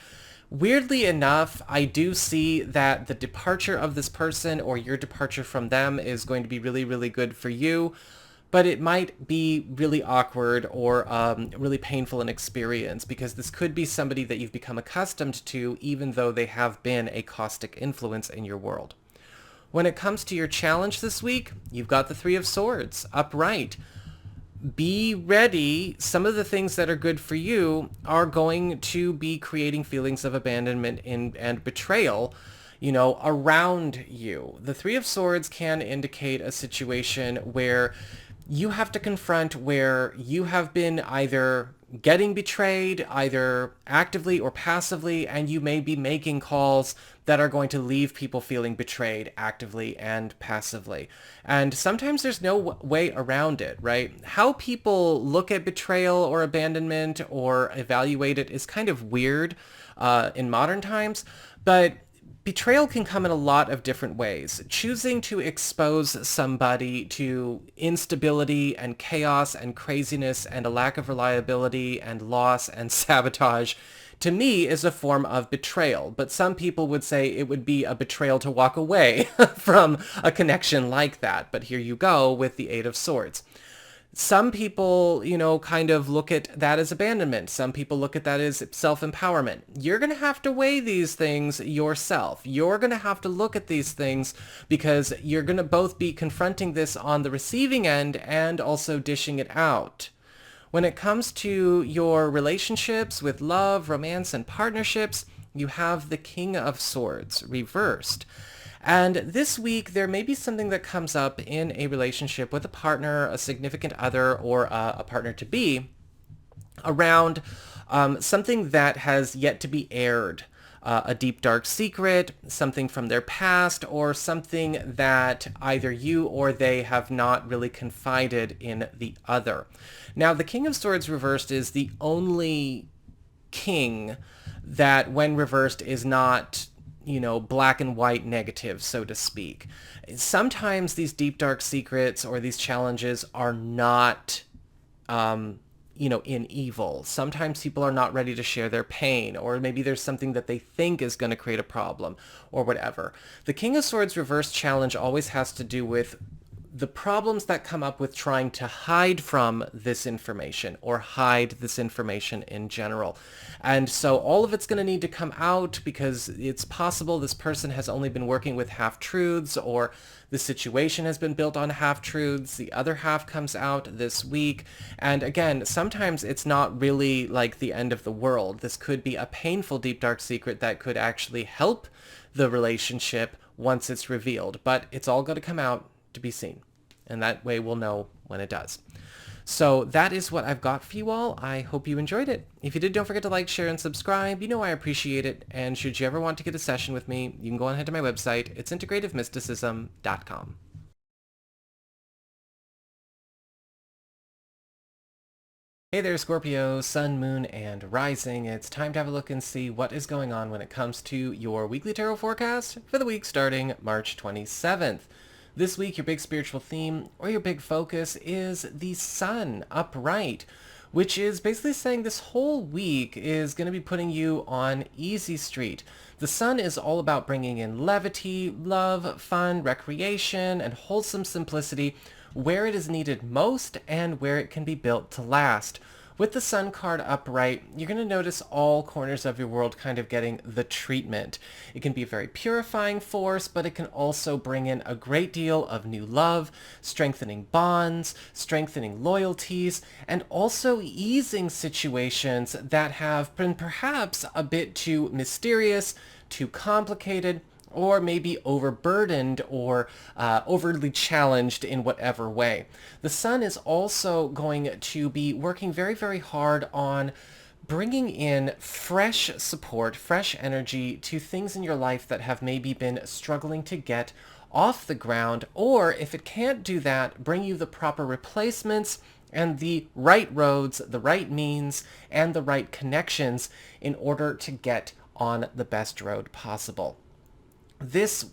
Weirdly enough, I do see that the departure of this person or your departure from them is going to be really, really good for you, but it might be really awkward or really painful in experience because this could be somebody that you've become accustomed to even though they have been a caustic influence in your world. When it comes to your challenge this week, you've got the Three of Swords upright. Be ready. Some of the things that are good for you are going to be creating feelings of abandonment and betrayal, around you. The Three of Swords can indicate a situation where you have to confront where you have been either getting betrayed, either actively or passively, and you may be making calls that are going to leave people feeling betrayed actively and passively. And sometimes there's no way around it, right? How people look at betrayal or abandonment or evaluate it is kind of weird in modern times, but betrayal can come in a lot of different ways. Choosing to expose somebody to instability and chaos and craziness and a lack of reliability and loss and sabotage, to me, is a form of betrayal. But some people would say it would be a betrayal to walk away from a connection like that. But here you go with the Eight of Swords. Some people, kind of look at that as abandonment. Some people look at that as self-empowerment. You're going to have to weigh these things yourself. You're going to have to look at these things because you're going to both be confronting this on the receiving end and also dishing it out. When it comes to your relationships with love, romance, and partnerships, you have the King of Swords reversed. And this week, there may be something that comes up in a relationship with a partner, a significant other, or a partner-to-be around something that has yet to be aired. A deep, dark secret, something from their past, or something that either you or they have not really confided in the other. Now, the King of Swords reversed is the only king that, when reversed, is not black and white negative, so to speak. Sometimes these deep, dark secrets or these challenges are not, in evil. Sometimes people are not ready to share their pain, or maybe there's something that they think is going to create a problem or whatever. The King of Swords reverse challenge always has to do with the problems that come up with trying to hide from this information or hide this information in general. And so all of it's going to need to come out because it's possible this person has only been working with half-truths, or the situation has been built on half-truths. The other half comes out this week. And again, sometimes it's not really like the end of the world. This could be a painful deep dark secret that could actually help the relationship once it's revealed. But it's all going to come out to be seen. And that way we'll know when it does. So that is what I've got for you all. I hope you enjoyed it. If you did, don't forget to like, share, and subscribe. You know I appreciate it. And should you ever want to get a session with me, you can go ahead to my website. It's integrativemysticism.com. Hey there, Scorpio, Sun, Moon, and Rising. It's time to have a look and see what is going on when it comes to your weekly tarot forecast for the week starting March 27th. This week, your big spiritual theme or your big focus is the Sun upright, which is basically saying this whole week is going to be putting you on easy street. The Sun is all about bringing in levity, love, fun, recreation, and wholesome simplicity where it is needed most and where it can be built to last. With the Sun card upright, you're going to notice all corners of your world kind of getting the treatment. It can be a very purifying force, but it can also bring in a great deal of new love, strengthening bonds, strengthening loyalties, and also easing situations that have been perhaps a bit too mysterious, too complicated, or maybe overburdened or overly challenged in whatever way. The Sun is also going to be working very, very hard on bringing in fresh support, fresh energy to things in your life that have maybe been struggling to get off the ground, or if it can't do that, bring you the proper replacements and the right roads, the right means, and the right connections in order to get on the best road possible. This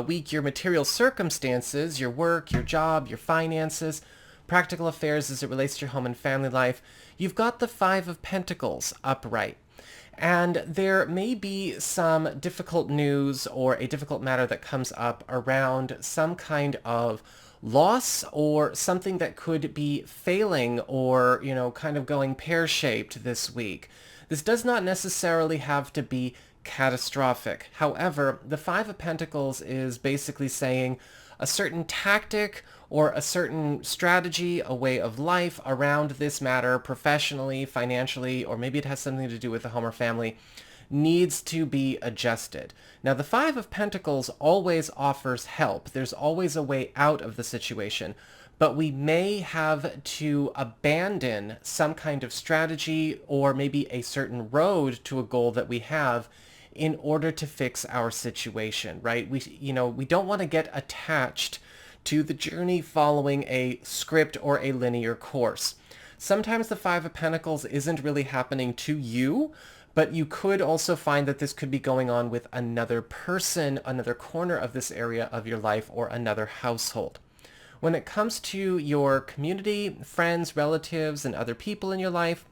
week, your material circumstances, your work, your job, your finances, practical affairs as it relates to your home and family life, you've got the Five of Pentacles upright. And there may be some difficult news or a difficult matter that comes up around some kind of loss or something that could be failing or, kind of going pear-shaped this week. This does not necessarily have to be catastrophic. However, the Five of Pentacles is basically saying a certain tactic or a certain strategy, a way of life around this matter professionally, financially, or maybe it has something to do with the home or family, needs to be adjusted. Now, the Five of Pentacles always offers help. There's always a way out of the situation, but we may have to abandon some kind of strategy or maybe a certain road to a goal that we have in order to fix our situation, right? We don't want to get attached to the journey following a script or a linear course. Sometimes the Five of Pentacles isn't really happening to you, but you could also find that this could be going on with another person, another corner of this area of your life, or another household. When it comes to your community, friends, relatives, and other people in your life,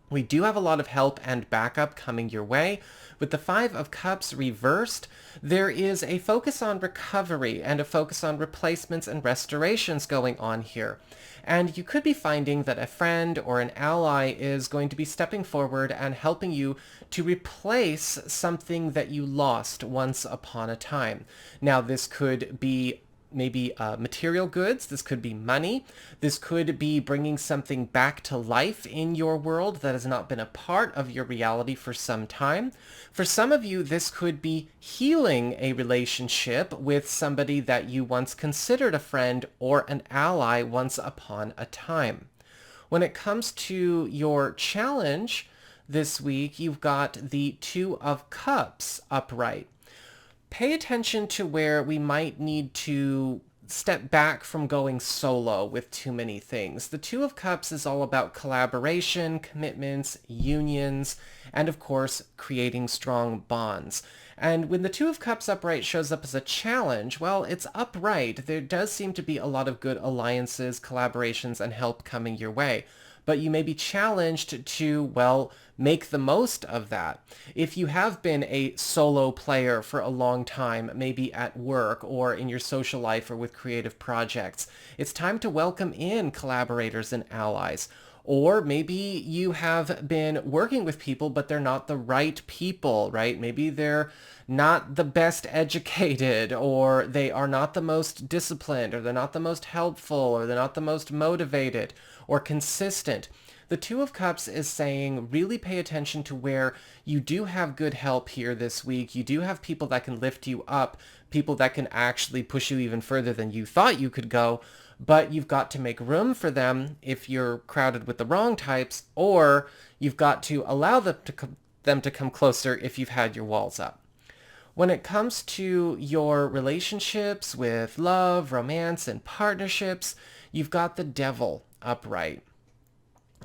we do have a lot of help and backup coming your way. With the Five of Cups reversed, there is a focus on recovery and a focus on replacements and restorations going on here. And you could be finding that a friend or an ally is going to be stepping forward and helping you to replace something that you lost once upon a time. Now, this could be maybe material goods. This could be money. This could be bringing something back to life in your world that has not been a part of your reality for some time. For some of you, this could be healing a relationship with somebody that you once considered a friend or an ally once upon a time. When it comes to your challenge this week, you've got the Two of Cups upright. Pay attention to where we might need to step back from going solo with too many things. The Two of Cups is all about collaboration, commitments, unions, and of course, creating strong bonds. And when the Two of Cups upright shows up as a challenge, well, it's upright. There does seem to be a lot of good alliances, collaborations, and help coming your way. But you may be challenged to, well, make the most of that. If you have been a solo player for a long time, maybe at work or in your social life or with creative projects, it's time to welcome in collaborators and allies. Or maybe you have been working with people, but they're not the right people, right? Maybe they're not the best educated, or they are not the most disciplined, or they're not the most helpful, or they're not the most motivated or consistent. The Two of Cups is saying really pay attention to where you do have good help here this week. You do have people that can lift you up, people that can actually push you even further than you thought you could go, but you've got to make room for them if you're crowded with the wrong types, or you've got to allow them to come closer if you've had your walls up. When it comes to your relationships with love, romance, and partnerships, you've got the Devil upright.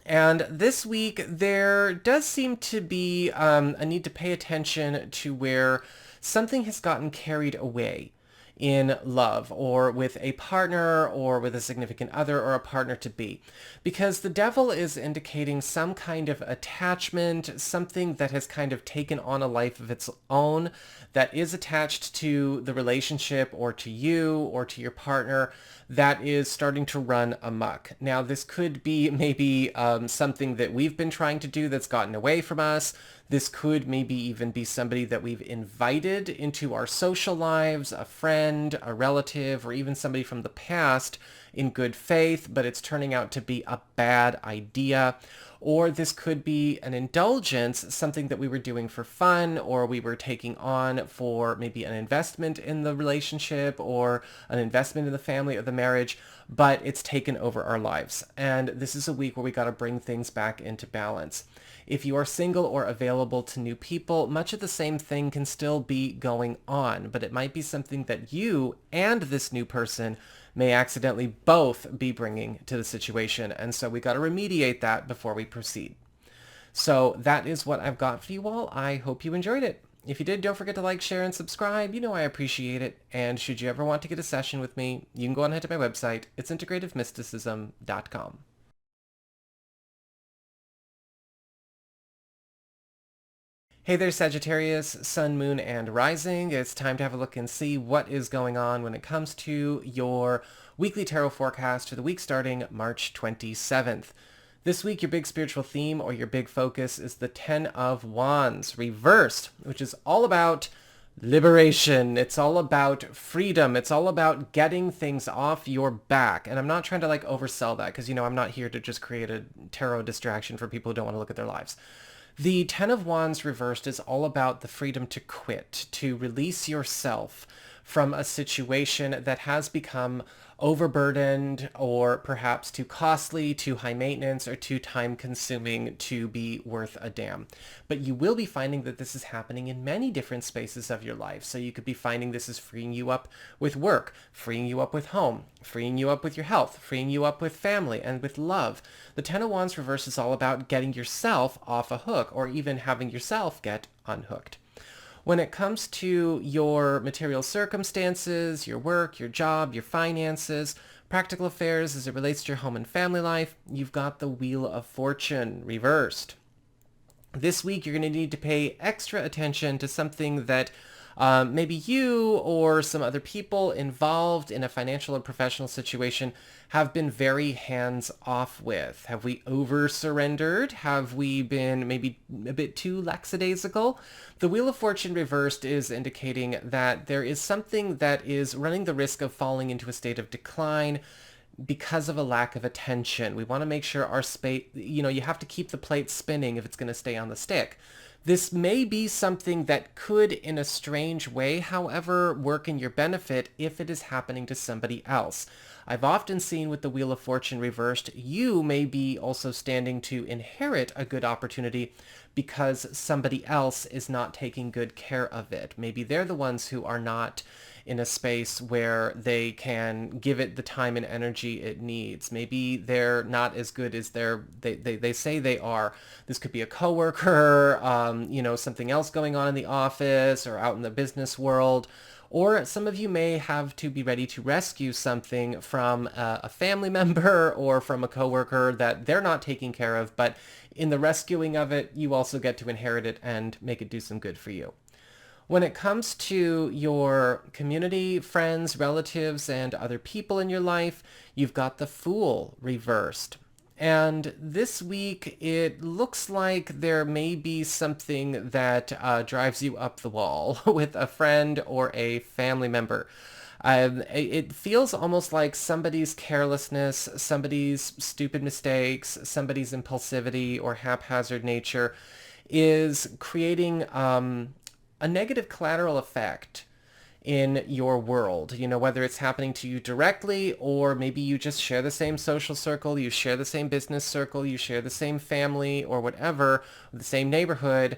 And this week, there does seem to be a need to pay attention to where something has gotten carried away in love or with a partner or with a significant other or a partner to be. Because the Devil is indicating some kind of attachment, something that has kind of taken on a life of its own that is attached to the relationship or to you or to your partner that is starting to run amok. Now, this could be maybe something that we've been trying to do that's gotten away from us. This could maybe even be somebody that we've invited into our social lives, a friend, a relative, or even somebody from the past in good faith, but it's turning out to be a bad idea. Or this could be an indulgence, something that we were doing for fun, or we were taking on for maybe an investment in the relationship or an investment in the family or the marriage, but it's taken over our lives. And this is a week where we got to bring things back into balance. If you are single or available to new people, much of the same thing can still be going on, but it might be something that you and this new person may accidentally both be bringing to the situation. And so we got to remediate that before we proceed. So that is what I've got for you all. I hope you enjoyed it. If you did, don't forget to like, share, and subscribe. You know I appreciate it. And should you ever want to get a session with me, you can go on ahead to my website. It's integrativemysticism.com. Hey there, Sagittarius, Sun, Moon, and Rising. It's time to have a look and see what is going on when it comes to your weekly tarot forecast for the week starting March 27th. This week, your big spiritual theme or your big focus is the Ten of Wands reversed, which is all about liberation. It's all about freedom. It's all about getting things off your back. And I'm not trying to oversell that because, I'm not here to just create a tarot distraction for people who don't want to look at their lives. The Ten of Wands reversed is all about the freedom to quit, to release yourself from a situation that has become overburdened or perhaps too costly, too high maintenance, or too time consuming to be worth a damn. But you will be finding that this is happening in many different spaces of your life. So you could be finding this is freeing you up with work, freeing you up with home, freeing you up with your health, freeing you up with family and with love. The Ten of Wands reverse is all about getting yourself off a hook or even having yourself get unhooked. When it comes to your material circumstances, your work, your job, your finances, practical affairs as it relates to your home and family life, you've got the Wheel of Fortune reversed. This week, you're going to need to pay extra attention to something that maybe you or some other people involved in a financial or professional situation have been very hands-off with. Have we over-surrendered? Have we been maybe a bit too lackadaisical? The Wheel of Fortune reversed is indicating that there is something that is running the risk of falling into a state of decline because of a lack of attention. We want to make sure our space, you have to keep the plate spinning if it's going to stay on the stick. This may be something that could, in a strange way, however, work in your benefit if it is happening to somebody else. I've often seen with the Wheel of Fortune reversed, you may be also standing to inherit a good opportunity because somebody else is not taking good care of it. Maybe they're the ones who are not in a space where they can give it the time and energy it needs. Maybe they're not as good as they say they are. This could be a coworker, something else going on in the office or out in the business world. Or some of you may have to be ready to rescue something from a family member or from a coworker that they're not taking care of, but in the rescuing of it, you also get to inherit it and make it do some good for you. When it comes to your community, friends, relatives, and other people in your life, you've got the Fool reversed. And this week, it looks like there may be something that drives you up the wall with a friend or a family member. It feels almost like somebody's carelessness, somebody's stupid mistakes, somebody's impulsivity or haphazard nature is creating a negative collateral effect in your world, whether it's happening to you directly or maybe you just share the same social circle, you share the same business circle, you share the same family or whatever, the same neighborhood.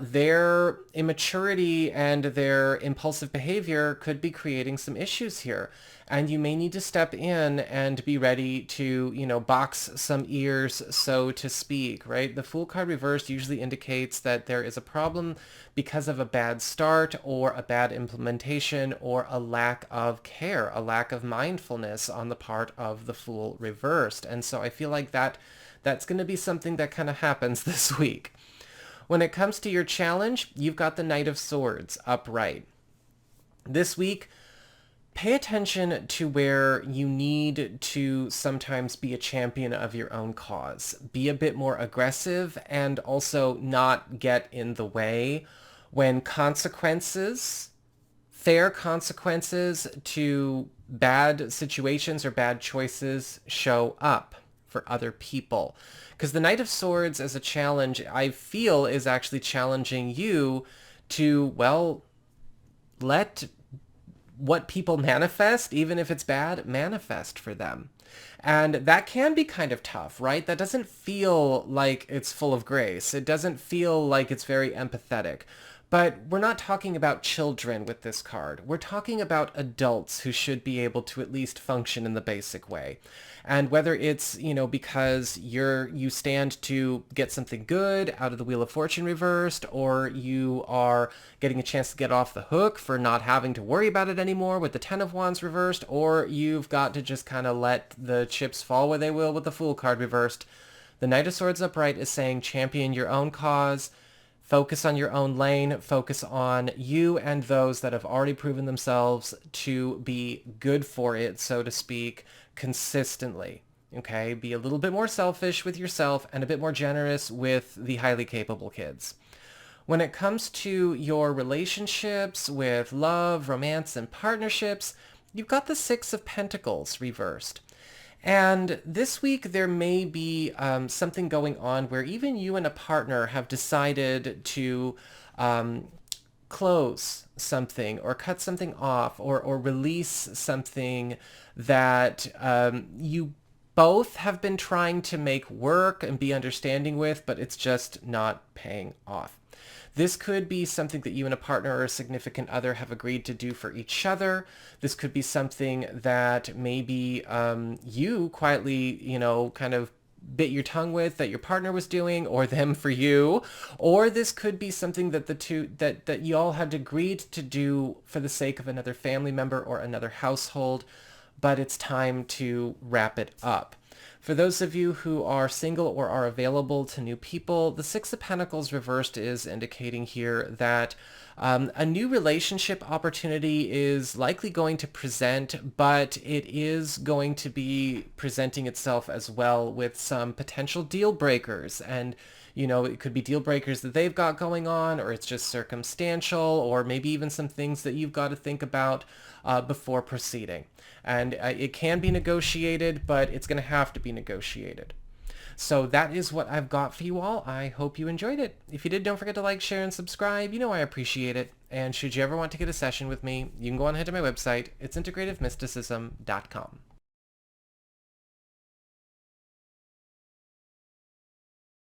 Their immaturity and their impulsive behavior could be creating some issues here. And you may need to step in and be ready to, box some ears, so to speak, right? The Fool card reversed usually indicates that there is a problem because of a bad start or a bad implementation or a lack of care, a lack of mindfulness on the part of the Fool reversed. And so I feel like that's going to be something that kind of happens this week. When it comes to your challenge, you've got the Knight of Swords upright. This week, pay attention to where you need to sometimes be a champion of your own cause. Be a bit more aggressive and also not get in the way when consequences, fair consequences to bad situations or bad choices show up for other people. Because the Knight of Swords as a challenge, I feel, is actually challenging you to, let what people manifest, even if it's bad, manifest for them. And that can be kind of tough, right? That doesn't feel like it's full of grace. It doesn't feel like it's very empathetic. But we're not talking about children with this card. We're talking about adults who should be able to at least function in the basic way. And whether it's, because you stand to get something good out of the Wheel of Fortune reversed, or you are getting a chance to get off the hook for not having to worry about it anymore with the Ten of Wands reversed, or you've got to just kind of let the chips fall where they will with the Fool card reversed, the Knight of Swords upright is saying champion your own cause. Focus on your own lane, focus on you and those that have already proven themselves to be good for it, so to speak, consistently. Okay? Be a little bit more selfish with yourself and a bit more generous with the highly capable kids. When it comes to your relationships with love, romance, and partnerships, you've got the Six of Pentacles reversed. And this week there may be something going on where even you and a partner have decided to close something or cut something off or release something that you both have been trying to make work and be understanding with, but it's just not paying off. This could be something that you and a partner or a significant other have agreed to do for each other. This could be something that maybe you quietly, kind of bit your tongue with that your partner was doing, or them for you. Or this could be something that that you all had agreed to do for the sake of another family member or another household, but it's time to wrap it up. For those of you who are single or are available to new people, the Six of Pentacles reversed is indicating here that a new relationship opportunity is likely going to present, but it is going to be presenting itself as well with some potential deal breakers. And it could be deal breakers that they've got going on, or it's just circumstantial, or maybe even some things that you've got to think about before proceeding. And it can be negotiated, but it's going to have to be negotiated. So that is what I've got for you all. I hope you enjoyed it. If you did, don't forget to like, share, and subscribe. You know I appreciate it. And should you ever want to get a session with me, you can go on ahead to my website. It's integrativemysticism.com.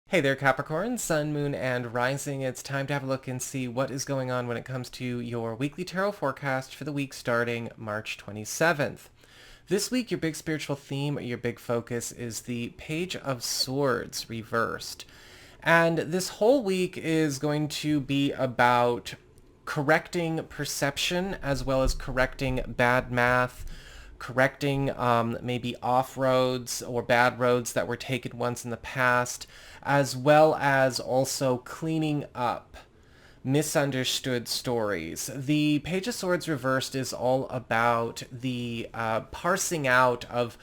Hey there, Capricorn, Sun, Moon, and Rising. It's time to have a look and see what is going on when it comes to your weekly tarot forecast for the week starting March 27th. This week, your big spiritual theme, or your big focus, is the Page of Swords reversed. And this whole week is going to be about correcting perception as well as correcting bad math, correcting maybe off-roads or bad roads that were taken once in the past, as well as also cleaning up misunderstood stories. The Page of Swords reversed is all about the parsing out of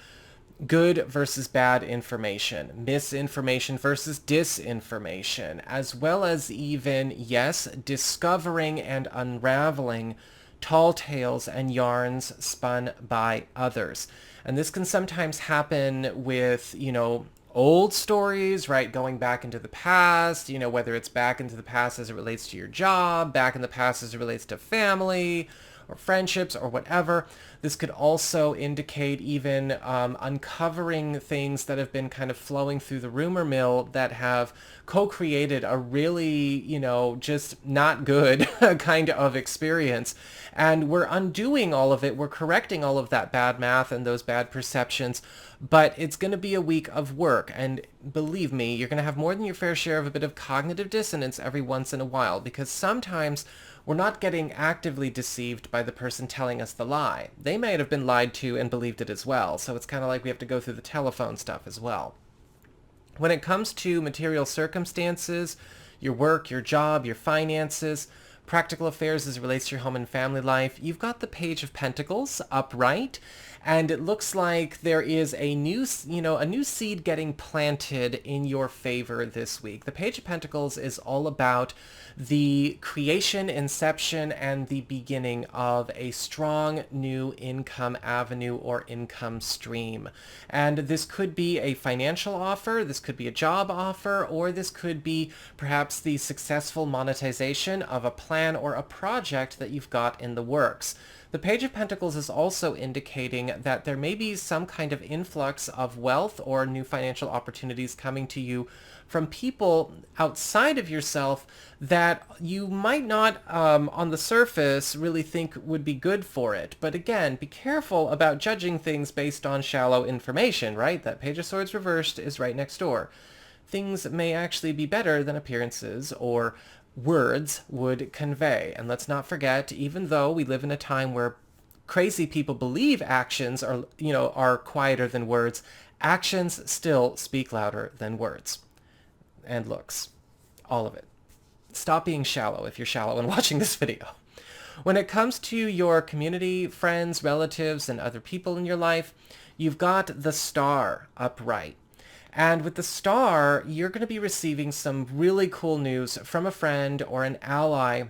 good versus bad information, misinformation versus disinformation, as well as even, yes, discovering and unraveling tall tales and yarns spun by others. And this can sometimes happen with, old stories, right? Going back into the past, whether it's back into the past as it relates to your job, back in the past as it relates to family or friendships or whatever. This could also indicate even uncovering things that have been kind of flowing through the rumor mill that have co-created a really, just not good kind of experience. And we're undoing all of it. We're correcting all of that bad math and those bad perceptions. But it's going to be a week of work. And believe me, you're going to have more than your fair share of a bit of cognitive dissonance every once in a while, because sometimes we're not getting actively deceived by the person telling us the lie. They may have been lied to and believed it as well. So it's kind of like we have to go through the telephone stuff as well. When it comes to material circumstances, your work, your job, your finances, practical affairs as it relates to your home and family life, you've got the Page of Pentacles upright, and it looks like there is a new seed getting planted in your favor this week. The Page of Pentacles is all about the creation, inception, and the beginning of a strong new income avenue or income stream. And this could be a financial offer, this could be a job offer, or this could be perhaps the successful monetization of a plan or a project that you've got in the works. The Page of Pentacles is also indicating that there may be some kind of influx of wealth or new financial opportunities coming to you from people outside of yourself that you might not, on the surface, really think would be good for it. But again, be careful about judging things based on shallow information, right? That Page of Swords reversed is right next door. Things may actually be better than appearances or words would convey. And let's not forget, even though we live in a time where crazy people believe actions are quieter than words, actions still speak louder than words. And looks. All of it. Stop being shallow if you're shallow and watching this video. When it comes to your community, friends, relatives, and other people in your life, you've got the Star upright. And with the Star, you're going to be receiving some really cool news from a friend or an ally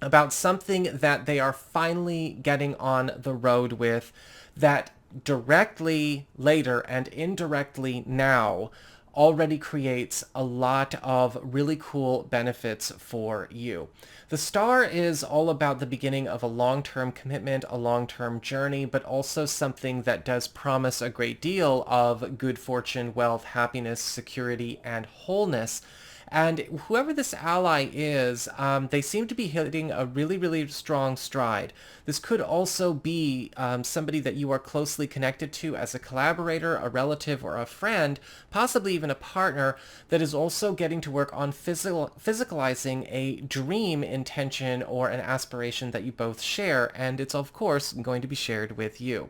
about something that they are finally getting on the road with, that directly later and indirectly now already creates a lot of really cool benefits for you. The Star is all about the beginning of a long-term commitment, a long-term journey, but also something that does promise a great deal of good fortune, wealth, happiness, security, and wholeness. And whoever this ally is, they seem to be hitting a really, really strong stride. This could also be somebody that you are closely connected to as a collaborator, a relative, or a friend, possibly even a partner, that is also getting to work on physicalizing a dream, intention, or an aspiration that you both share, and it's of course going to be shared with you.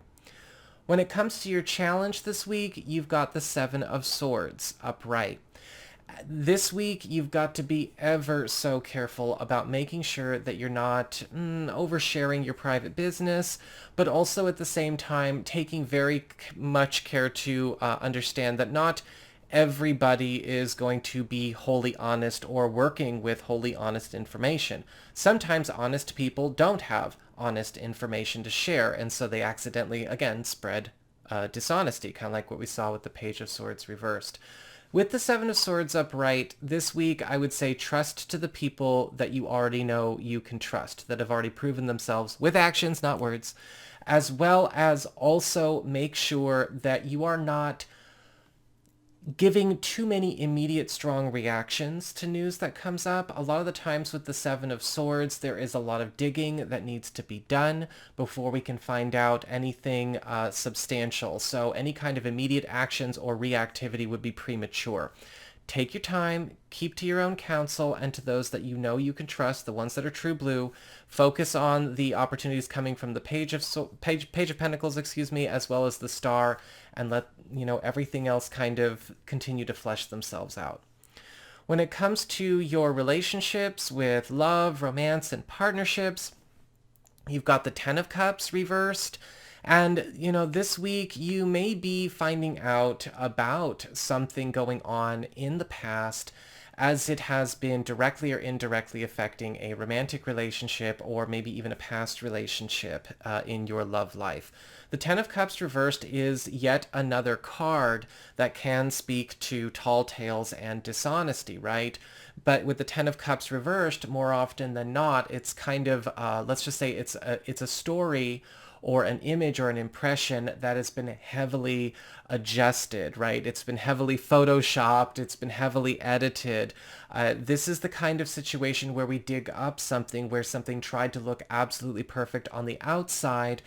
When it comes to your challenge this week, you've got the Seven of Swords upright. This week, you've got to be ever so careful about making sure that you're not oversharing your private business, but also at the same time taking very much care to understand that not everybody is going to be wholly honest or working with wholly honest information. Sometimes honest people don't have honest information to share, and so they accidentally, again, spread dishonesty, kind of like what we saw with the Page of Swords reversed. With the Seven of Swords upright, this week I would say trust to the people that you already know you can trust, that have already proven themselves with actions, not words, as well as also make sure that you are not giving too many immediate strong reactions to news that comes up. A lot of the times with the Seven of Swords, there is a lot of digging that needs to be done before we can find out anything substantial. So any kind of immediate actions or reactivity would be premature. Take your time, keep to your own counsel, and to those that you know you can trust, the ones that are true blue. Focus on the opportunities coming from the Page of Pentacles, as well as the Star, and let everything else kind of continue to flesh themselves out. When it comes to your relationships with love, romance, and partnerships, you've got the Ten of Cups reversed. And, this week you may be finding out about something going on in the past as it has been directly or indirectly affecting a romantic relationship or maybe even a past relationship in your love life. The Ten of Cups reversed is yet another card that can speak to tall tales and dishonesty, right? But with the Ten of Cups reversed, more often than not, it's kind of, let's just say it's a story or an image or an impression that has been heavily adjusted, right? It's been heavily photoshopped. It's been heavily edited. This is the kind of situation where we dig up something where something tried to look absolutely perfect on the outside,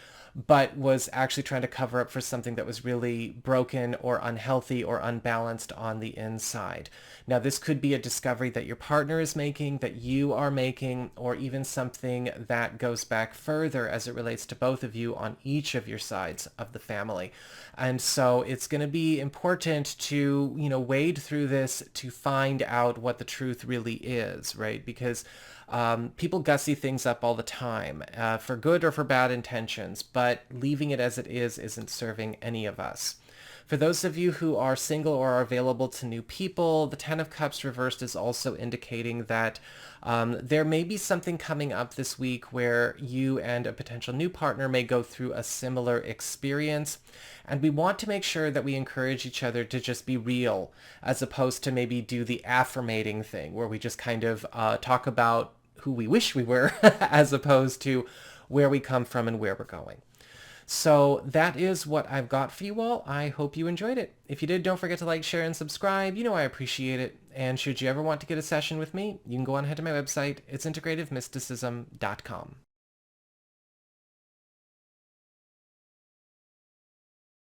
but was actually trying to cover up for something that was really broken or unhealthy or unbalanced on the inside. Now, this could be a discovery that your partner is making, that you are making, or even something that goes back further as it relates to both of you on each of your sides of the family. And so it's going to be important to, wade through this to find out what the truth really is, right? Because people gussy things up all the time for good or for bad intentions, but leaving it as it is isn't serving any of us. For those of you who are single or are available to new people, the Ten of Cups reversed is also indicating that there may be something coming up this week where you and a potential new partner may go through a similar experience. And we want to make sure that we encourage each other to just be real, as opposed to maybe do the affirmating thing where we just kind of talk about who we wish we were as opposed to where we come from and where we're going. So that is what I've got for you all. I hope you enjoyed it. If you did, don't forget to like, share, and subscribe. I appreciate it. And should you ever want to get a session with me, you can go on ahead to my website. It's integrativemysticism.com.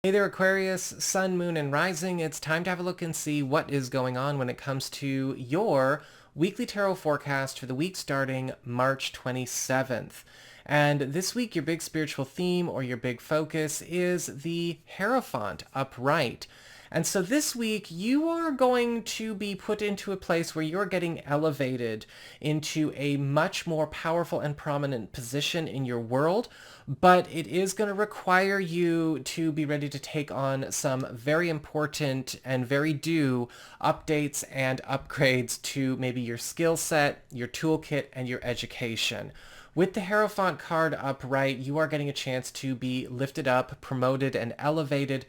Hey there, Aquarius, Sun, Moon, and Rising. It's time to have a look and see what is going on when it comes to your weekly tarot forecast for the week starting March 27th. And this week, your big spiritual theme or your big focus is the Hierophant upright. And so this week, you are going to be put into a place where you're getting elevated into a much more powerful and prominent position in your world, but it is going to require you to be ready to take on some very important and very due updates and upgrades to maybe your skill set, your toolkit, and your education. With the Hierophant card upright, you are getting a chance to be lifted up, promoted, and elevated,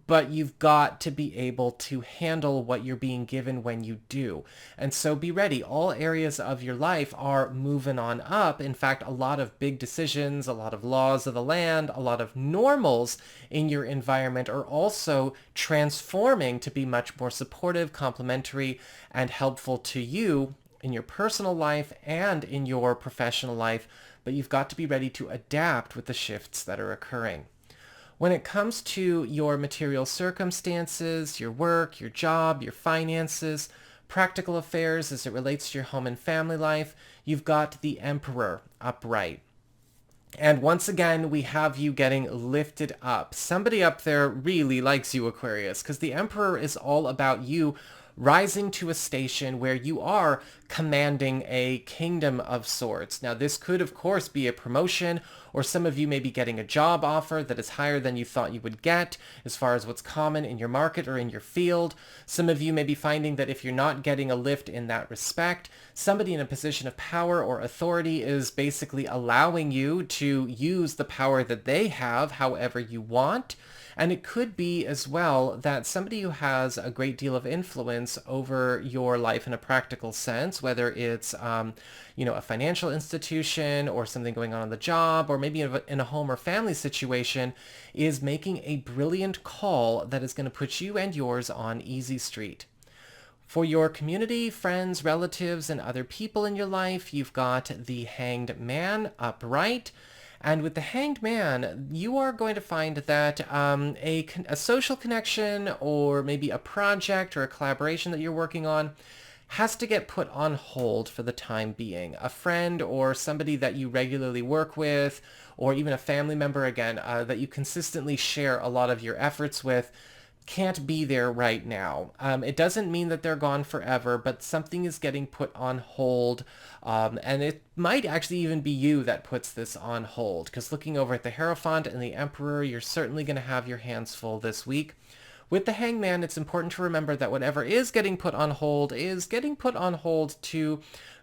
but you've got to be able to handle what you're being given when you do. And so be ready. All areas of your life are moving on up. In fact, a lot of big decisions, a lot of laws of the land, a lot of normals in your environment are also transforming to be much more supportive, complementary, and helpful to you in your personal life and in your professional life, but you've got to be ready to adapt with the shifts that are occurring. When it comes to your material circumstances, your work, your job, your finances, practical affairs as it relates to your home and family life, you've got the Emperor upright. And once again, we have you getting lifted up. Somebody up there really likes you, Aquarius, because the Emperor is all about you rising to a station where you are commanding a kingdom of sorts. Now, this could, of course, be a promotion, or some of you may be getting a job offer that is higher than you thought you would get as far as what's common in your market or in your field. Some of you may be finding that if you're not getting a lift in that respect, somebody in a position of power or authority is basically allowing you to use the power that they have however you want. And it could be as well that somebody who has a great deal of influence over your life in a practical sense, whether it's, a financial institution or something going on the job, or maybe in a home or family situation, is making a brilliant call that is going to put you and yours on easy street. For your community, friends, relatives, and other people in your life, you've got the Hanged Man upright. And with the Hanged Man, you are going to find that a social connection or maybe a project or a collaboration that you're working on has to get put on hold for the time being. A friend or somebody that you regularly work with, or even a family member, again, that you consistently share a lot of your efforts with, can't be there right now. It doesn't mean that they're gone forever, but something is getting put on hold. And it might actually even be you that puts this on hold, because looking over at the Hierophant and the Emperor, you're certainly going to have your hands full this week. With the Hangman, it's important to remember that whatever is getting put on hold is getting put on hold to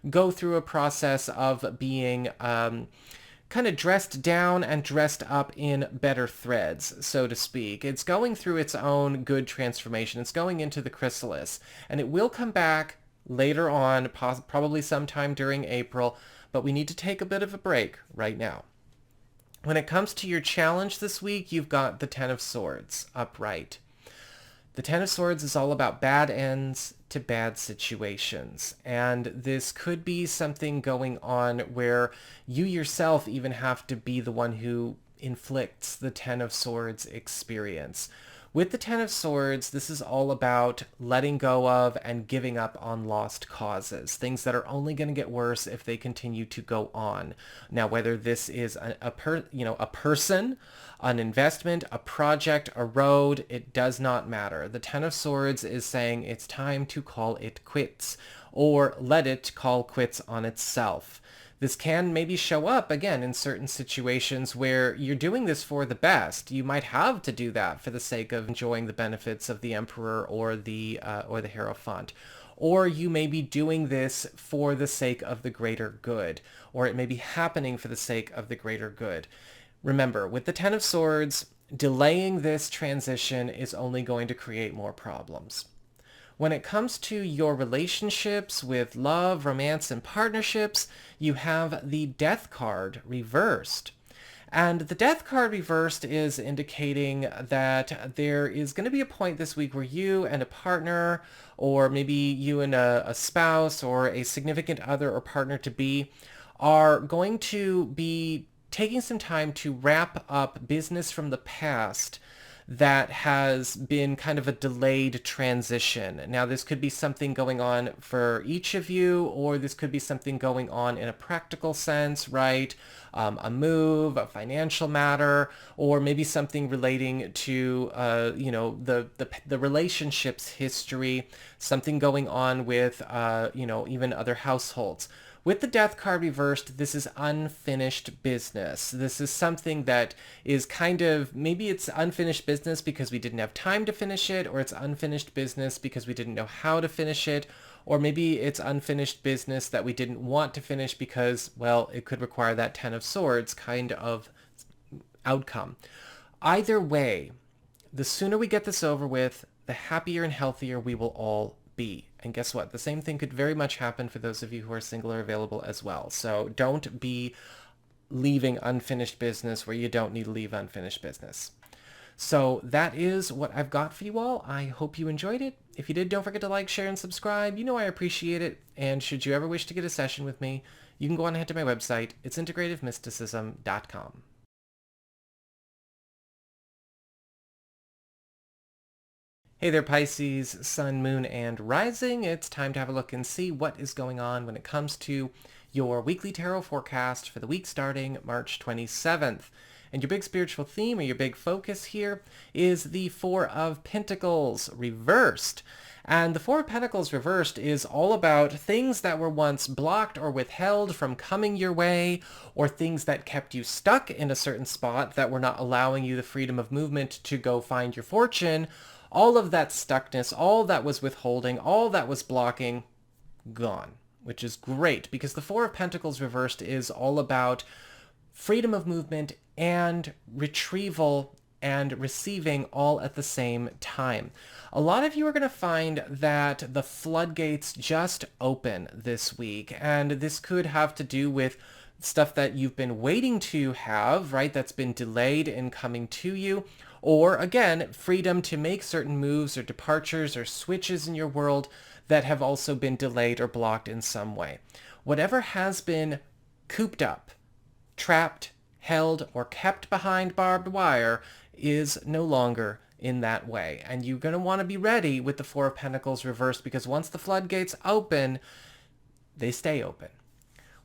go through a process of being kind of dressed down and dressed up in better threads, so to speak. It's going through its own good transformation. It's going into the chrysalis, and it will come back later on, probably sometime during April, but we need to take a bit of a break right now. When it comes to your challenge this week, you've got the Ten of Swords upright. The Ten of Swords is all about bad ends to bad situations. And this could be something going on where you yourself even have to be the one who inflicts the Ten of Swords experience. With the Ten of Swords, this is all about letting go of and giving up on lost causes, things that are only going to get worse if they continue to go on. Now, whether this is a person, an investment, a project, a road, it does not matter. The Ten of Swords is saying it's time to call it quits, or let it call quits on itself. This can maybe show up, again, in certain situations where you're doing this for the best. You might have to do that for the sake of enjoying the benefits of the Emperor or the Hierophant. Or you may be doing this for the sake of the greater good, or it may be happening for the sake of the greater good. Remember, with the Ten of Swords, delaying this transition is only going to create more problems. When it comes to your relationships with love, romance, and partnerships, you have the Death card reversed. And the Death card reversed is indicating that there is going to be a point this week where you and a partner, or maybe you and a spouse or a significant other or partner-to-be, are going to be taking some time to wrap up business from the past that has been kind of a delayed transition. Now, this could be something going on for each of you, or this could be something going on in a practical sense, right? A move, a financial matter, or maybe something relating to, the relationships history, something going on with, even other households. With the Death card reversed, this is unfinished business. This is something that is kind of, maybe it's unfinished business because we didn't have time to finish it, or it's unfinished business because we didn't know how to finish it, or maybe it's unfinished business that we didn't want to finish because, well, it could require that Ten of Swords kind of outcome. Either way, the sooner we get this over with, the happier and healthier we will all be. And guess what? The same thing could very much happen for those of you who are single or available as well. So don't be leaving unfinished business where you don't need to leave unfinished business. So that is what I've got for you all. I hope you enjoyed it. If you did, don't forget to like, share, and subscribe. You know I appreciate it. And should you ever wish to get a session with me, you can go on ahead to my website. It's integrativemysticism.com. Hey there, Pisces, Sun, Moon, and Rising. It's time to have a look and see what is going on when it comes to your weekly tarot forecast for the week starting March 27th. And your big spiritual theme or your big focus here is the Four of Pentacles reversed. And the Four of Pentacles reversed is all about things that were once blocked or withheld from coming your way, or things that kept you stuck in a certain spot that were not allowing you the freedom of movement to go find your fortune. All of that stuckness, all that was withholding, all that was blocking, gone, which is great because the Four of Pentacles reversed is all about freedom of movement and retrieval and receiving all at the same time. A lot of you are going to find that the floodgates just open this week, and this could have to do with stuff that you've been waiting to have, right? That's been delayed in coming to you. Or again, freedom to make certain moves or departures or switches in your world that have also been delayed or blocked in some way. Whatever has been cooped up, trapped, held, or kept behind barbed wire is no longer in that way. And you're going to want to be ready with the Four of Pentacles reversed, because once the floodgates open, they stay open.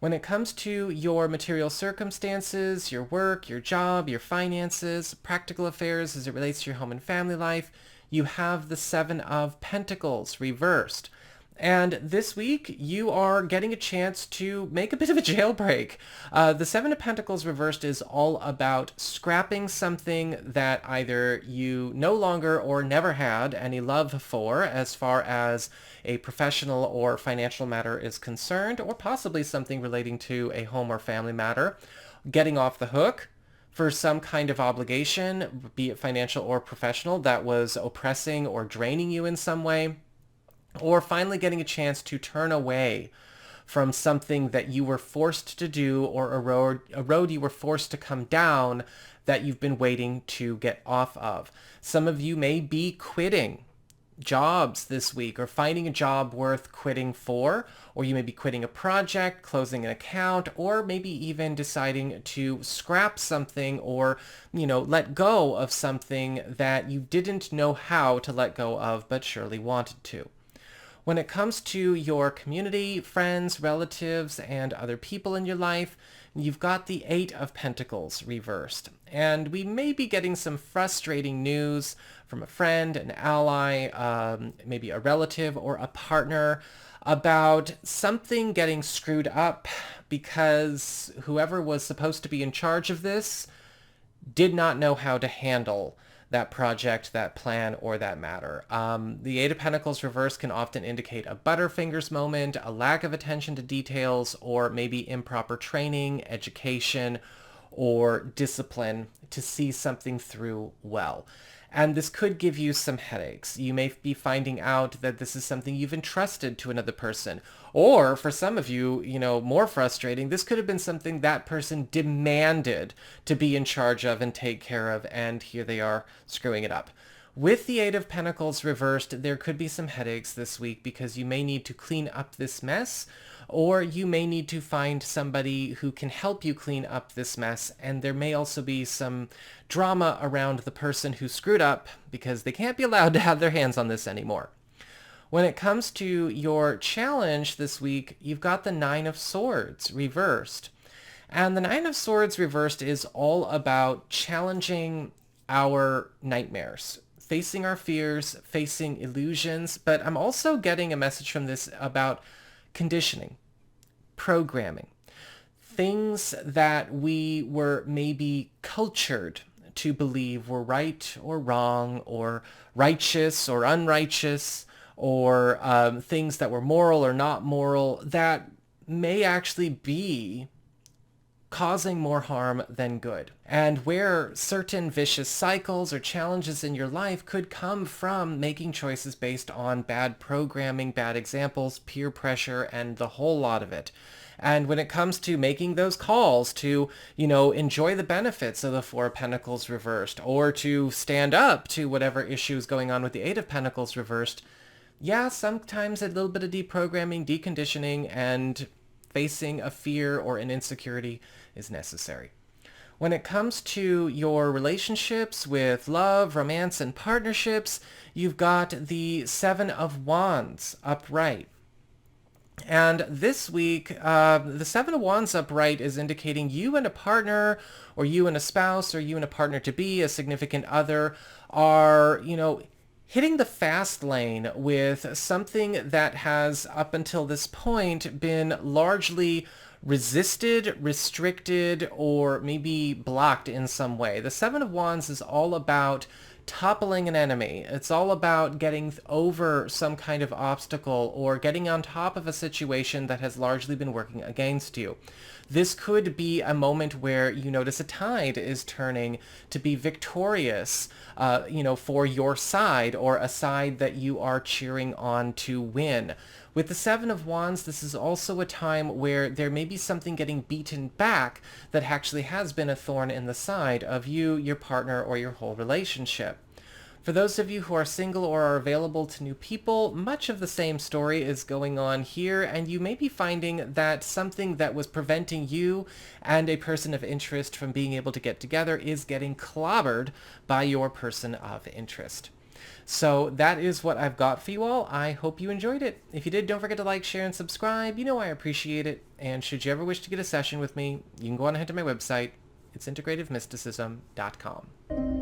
When it comes to your material circumstances, your work, your job, your finances, practical affairs as it relates to your home and family life, you have the Seven of Pentacles reversed. And this week, you are getting a chance to make a bit of a jailbreak. The Seven of Pentacles reversed is all about scrapping something that either you no longer or never had any love for as far as a professional or financial matter is concerned, or possibly something relating to a home or family matter. Getting off the hook for some kind of obligation, be it financial or professional, that was oppressing or draining you in some way. Or finally getting a chance to turn away from something that you were forced to do, or a road you were forced to come down that you've been waiting to get off of. Some of you may be quitting jobs this week, or finding a job worth quitting for, or you may be quitting a project, closing an account, or maybe even deciding to scrap something or, let go of something that you didn't know how to let go of but surely wanted to. When it comes to your community, friends, relatives, and other people in your life, you've got the Eight of Pentacles reversed. And we may be getting some frustrating news from a friend, an ally, maybe a relative or a partner about something getting screwed up because whoever was supposed to be in charge of this did not know how to handle that project, that plan, or that matter. The Eight of Pentacles reverse can often indicate a butterfingers moment, a lack of attention to details, or maybe improper training, education, or discipline to see something through well. And this could give you some headaches. You may be finding out that this is something you've entrusted to another person. Or for some of you, more frustrating, this could have been something that person demanded to be in charge of and take care of, and here they are screwing it up. With the Eight of Pentacles reversed, there could be some headaches this week because you may need to clean up this mess, or you may need to find somebody who can help you clean up this mess, and there may also be some drama around the person who screwed up because they can't be allowed to have their hands on this anymore. When it comes to your challenge this week, you've got the Nine of Swords reversed. And the Nine of Swords reversed is all about challenging our nightmares, facing our fears, facing illusions, but I'm also getting a message from this about conditioning, programming, things that we were maybe cultured to believe were right or wrong, or righteous or unrighteous, or things that were moral or not moral, that may actually be causing more harm than good. And where certain vicious cycles or challenges in your life could come from making choices based on bad programming, bad examples, peer pressure, and the whole lot of it. And when it comes to making those calls to, enjoy the benefits of the Four of Pentacles reversed, or to stand up to whatever issue is going on with the Eight of Pentacles reversed, yeah, sometimes a little bit of deprogramming, deconditioning, and facing a fear or an insecurity is necessary. When it comes to your relationships with love, romance, and partnerships, you've got the Seven of Wands upright. And this week, the Seven of Wands upright is indicating you and a partner, or you and a spouse, or you and a partner-to-be, a significant other, are, hitting the fast lane with something that has, up until this point, been largely resisted, restricted, or maybe blocked in some way. The Seven of Wands is all about toppling an enemy. It's all about getting over some kind of obstacle or getting on top of a situation that has largely been working against you. This could be a moment where you notice a tide is turning to be victorious, for your side, or a side that you are cheering on to win. With the Seven of Wands, this is also a time where there may be something getting beaten back that actually has been a thorn in the side of you, your partner, or your whole relationship. For those of you who are single or are available to new people, much of the same story is going on here, and you may be finding that something that was preventing you and a person of interest from being able to get together is getting clobbered by your person of interest. So that is what I've got for you all. I hope you enjoyed it. If you did, don't forget to like, share, and subscribe. You know I appreciate it. And should you ever wish to get a session with me, you can go on ahead to my website. It's integrativemysticism.com.